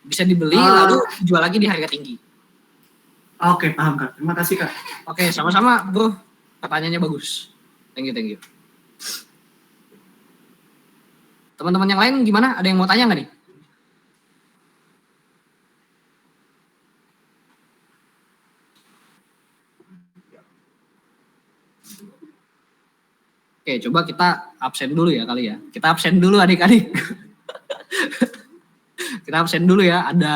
Bisa dibeli lalu jual lagi di harga tinggi. Oke, paham Kak. Terima kasih Kak. Oke, sama-sama bro. Pertanyaannya bagus. Thank you. Teman-teman yang lain gimana? Ada yang mau tanya nggak nih? Oke, coba kita absen dulu ya kali ya. Kita absen dulu adik-adik. Kita absen dulu ya, ada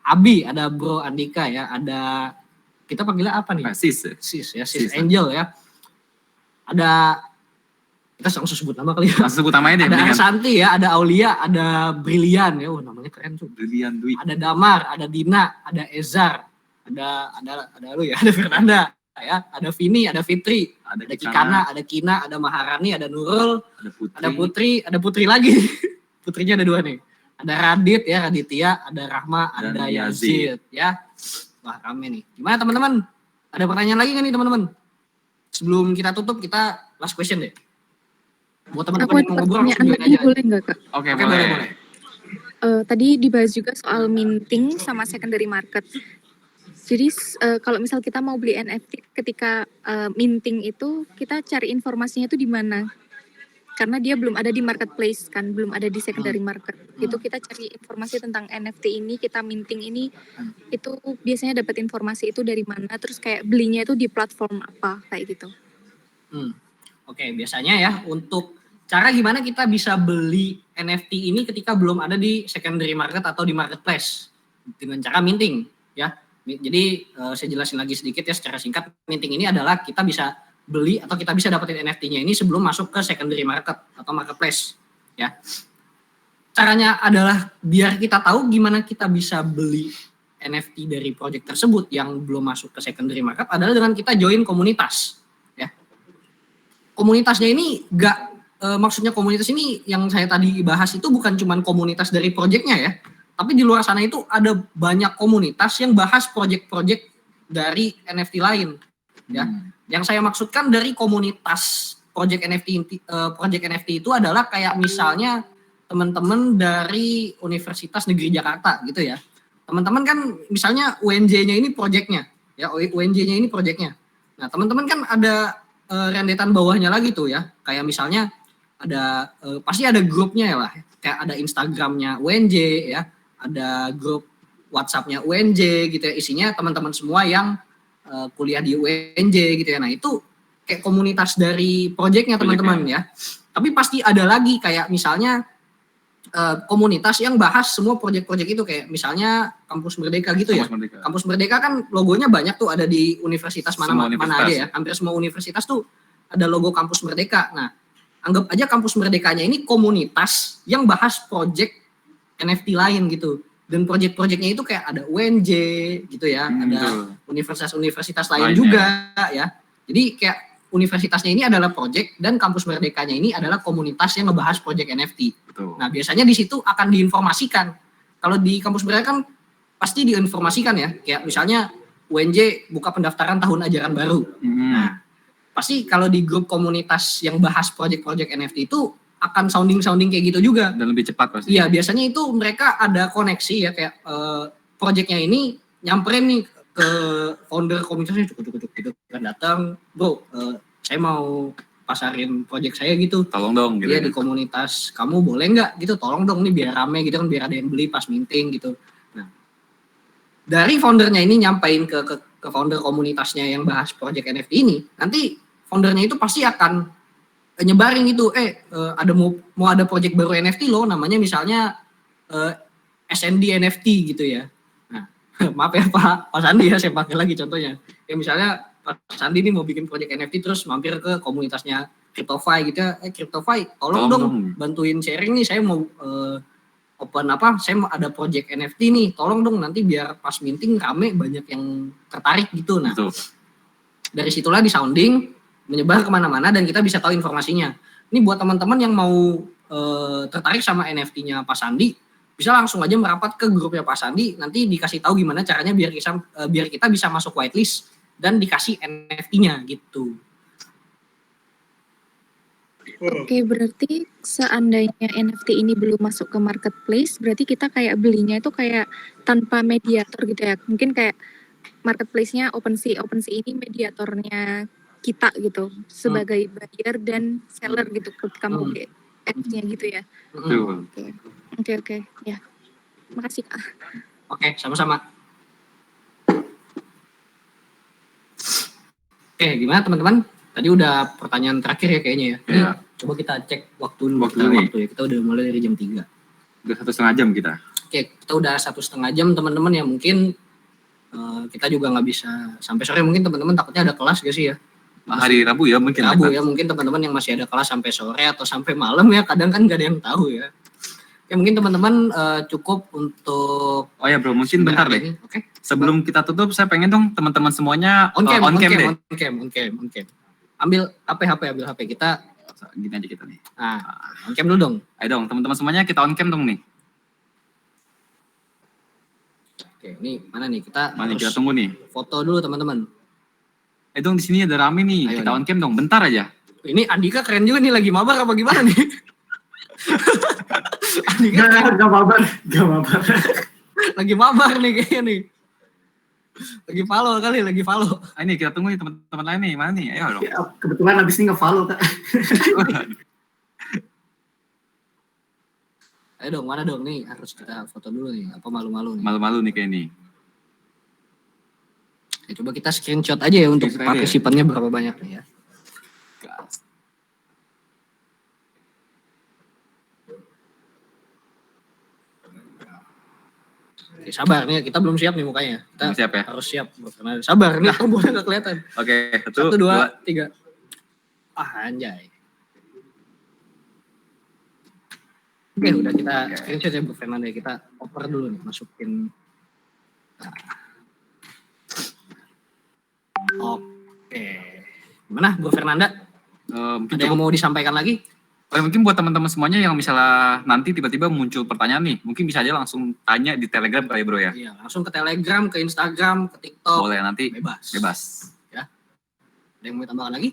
Abi, ada Bro Andika ya, ada kita panggilnya apa nih? Sis Angel ya. Ada kita langsung sebut nama kali ya. Langsung sebut namanya deh. Ada Arsanti ya, ada Aulia, ada Brilian ya, namanya keren tuh. Brilian Dwi. Ada Damar, ada Dina, ada Ezar, ada lu ya, ada Fernanda ya, ada Vini, ada Fitri, ada Kikana, ada Kina, ada Maharani, ada Nurul, ada Putri lagi. Putrinya ada 2 nih. Ada Radit ya, Raditya, ada Rahma, ada Yazid ya. Wah, rame nih. Gimana teman-teman? Ada pertanyaan lagi nggak nih teman-teman? Sebelum kita tutup, kita last question deh. Buat teman-teman yang mau ngobrol langsung join aja. Boleh nggak Kak? Oke, boleh. Tadi dibahas juga soal minting sama secondary market. Jadi kalau misal kita mau beli NFT ketika minting itu, kita cari informasinya itu di mana? Karena dia belum ada di marketplace kan, belum ada di secondary market. Itu kita cari informasi tentang NFT ini, kita minting ini, itu biasanya dapat informasi itu dari mana, terus kayak belinya itu di platform apa, kayak gitu. Oke, biasanya ya untuk cara gimana kita bisa beli NFT ini ketika belum ada di secondary market atau di marketplace dengan cara minting ya. Jadi saya jelasin lagi sedikit ya secara singkat. Minting ini adalah kita bisa beli atau kita bisa dapetin NFT-nya ini sebelum masuk ke secondary market atau marketplace ya. Caranya adalah biar kita tahu gimana kita bisa beli NFT dari project tersebut yang belum masuk ke secondary market adalah dengan kita join komunitas ya. Komunitasnya ini maksudnya komunitas ini yang saya tadi bahas itu bukan cuma komunitas dari projectnya ya, tapi di luar sana itu ada banyak komunitas yang bahas project-project dari NFT lain ya. Yang saya maksudkan dari komunitas project NFT itu adalah kayak misalnya teman-teman dari Universitas Negeri Jakarta gitu ya. Teman-teman kan misalnya UNJ-nya ini project-nya ya, UNJ-nya ini project-nya. Nah, teman-teman kan ada rendetan bawahnya lagi tuh ya. Kayak misalnya ada pasti ada grupnya ya lah. Kayak ada Instagramnya UNJ ya, ada grup WhatsApp-nya UNJ gitu ya. Isinya teman-teman semua yang kuliah di UNJ gitu ya. Nah, itu kayak komunitas dari project-nya teman-teman ya. Tapi pasti ada lagi kayak misalnya komunitas yang bahas semua proyek-proyek itu kayak misalnya Kampus Merdeka gitu ya. Kampus Merdeka. Kampus Merdeka kan logonya banyak tuh ada di universitas Semua mana universitas. aja ya. Hampir semua universitas tuh ada logo Kampus Merdeka. Nah, anggap aja Kampus Merdekanya ini komunitas yang bahas proyek NFT lain gitu. Dan proyek-proyeknya itu kayak ada UNJ gitu ya, ada betul. universitas-universitas lain Lainnya. juga ya. Jadi kayak universitasnya ini adalah proyek dan Kampus Merdekanya ini adalah komunitas yang ngebahas proyek NFT. Betul. Nah, biasanya di situ akan diinformasikan. Kalau di Kampus Merdeka kan pasti diinformasikan ya. Kayak misalnya UNJ buka pendaftaran tahun ajaran baru. Nah, pasti kalau di grup komunitas yang bahas proyek-proyek NFT itu akan sounding kayak gitu juga. Dan lebih cepat pasti. Iya, biasanya itu mereka ada koneksi ya kayak proyeknya ini nyamperin nih ke founder komunitasnya cukup gitu kan datang, bro, saya mau pasarin proyek saya gitu. Tolong dong gitu. Iya di komunitas kamu boleh nggak gitu, tolong dong nih biar rame gitu kan, biar ada yang beli pas minting gitu. Nah, dari foundernya ini nyampein ke founder komunitasnya yang bahas proyek NFT ini, nanti foundernya itu pasti akan nyebarin gitu, ada mau ada proyek baru NFT loh, namanya misalnya SND NFT gitu ya. Nah, maaf ya Pak Sandi ya, saya pakai lagi contohnya. Ya misalnya Pak Sandi ini mau bikin proyek NFT terus mampir ke komunitasnya CryptoFi gitu ya, CryptoFi tolong dong bantuin sharing nih, saya mau open saya mau ada proyek NFT nih, tolong dong nanti biar pas minting rame banyak yang tertarik gitu. Nah, Betul. dari situlah di sounding menyebar kemana-mana dan kita bisa tahu informasinya. Ini buat teman-teman yang mau tertarik sama NFT-nya Pak Sandi, bisa langsung aja merapat ke grupnya Pak Sandi, nanti dikasih tahu gimana caranya biar kita bisa masuk whitelist dan dikasih NFT-nya gitu. Oke, berarti seandainya NFT ini belum masuk ke marketplace, berarti kita kayak belinya itu kayak tanpa mediator gitu ya. Mungkin kayak marketplace-nya OpenSea ini mediatornya kita gitu sebagai buyer dan seller gitu ketika mau beli NFT-nya gitu ya. Betul. Oke. Ya. Makasih Kak. Oke, sama-sama. Oke, gimana teman-teman? Tadi udah pertanyaan terakhir ya kayaknya ya. Iya. Coba kita cek waktu nih. ya. Kita udah mulai dari jam 3. Udah 1,5 jam kita. Oke, kita udah 1,5 jam teman-teman ya, mungkin kita juga nggak bisa sampai sore, mungkin teman-teman takutnya ada kelas gak sih ya? Hari Rabu ya mungkin. Rabu ya, mungkin teman-teman yang masih ada kelas sampai sore atau sampai malam ya, kadang kan gak ada yang tahu ya. Oke, mungkin teman-teman cukup untuk Oh ya bro, mungkin bentar deh. Oke. Sebelum kita tutup, saya pengen dong teman-teman semuanya On cam deh. Ambil HP kita. Gini aja kita nih. Nah, on cam dulu dong. Ayo dong teman-teman semuanya kita on cam dong nih. Oke, ini mana nih kita? Mari harus kita tunggu nih. foto dulu teman-teman. Ayo dong di sini ada rame nih. Ayo, kita nih. on cam dong, bentar aja. Ini Andika keren juga nih, lagi mabar apa gimana nih? Andika Gak mabar. lagi mabar nih kayaknya nih. Lagi follow. Ini kita tunggu nih teman-teman lain nih. Mana nih? Ayo dong. Ya, kebetulan abis ini nge-follow Kak. Ayo dong, mana dong nih? Harus kita foto dulu nih. Apa malu-malu nih? Malu-malu nih kayak ini. Ya, coba kita screenshot aja ya untuk Screenshot aja. partisipannya berapa banyak nih ya. Oke, sabar nih, kita belum siap nih mukanya. Kita Belum siap ya? harus siap. Sabar nih, boleh nggak kelihatan. Oke, 1, 2, 3. Anjay. Oke, udah kita screenshot ya Bu Fernanda. Kita oper dulu nih, masukin. Nah. Oke. Gimana Bu Fernanda? Mungkin Ada yang mau disampaikan lagi? mungkin buat teman-teman semuanya yang misalnya nanti tiba-tiba muncul pertanyaan nih, mungkin bisa aja langsung tanya di Telegram kali bro ya. Iya, langsung ke Telegram, ke Instagram, ke TikTok. Boleh nanti Bebas. Ya. Ada yang mau tambahkan lagi?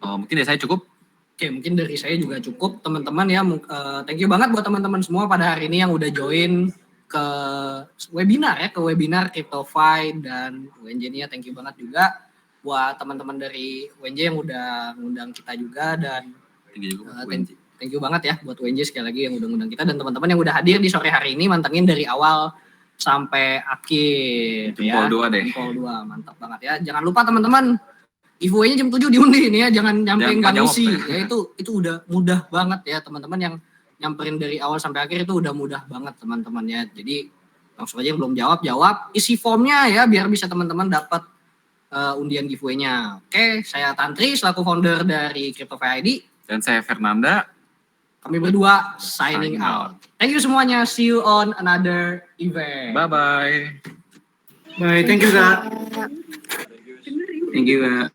Mungkin dari saya cukup. Oke, mungkin dari saya juga cukup teman-teman ya. Thank you banget buat teman-teman semua pada hari ini yang udah join ke webinar ya, ke webinar CryptoFi dan UNJ-nya. Thank you banget juga buat teman-teman dari UNJ yang udah ngundang kita juga, dan thank you banget ya buat UNJ sekali lagi yang udah ngundang kita, dan teman-teman yang udah hadir di sore hari ini mantengin dari awal sampai akhir. Jempol 2 deh. Jempol 2, mantap banget ya. Jangan lupa teman-teman, giveaway-nya jam 7 diundi nih ya, jangan nyampe Jangan nggak lupa ngisi. jawab. Ya itu udah mudah banget ya teman-teman, yang nyamperin dari awal sampai akhir itu udah mudah banget teman-teman ya. Jadi langsung aja yang belum jawab, isi formnya ya biar bisa teman-teman dapat undian giveaway-nya. Oke, saya Tantri selaku founder dari CryptoFi ID. Dan saya Fernanda. Kami berdua signing out. Thank you semuanya. See you on another event. Bye-bye. Bye, thank you Kak. Thank you Kak.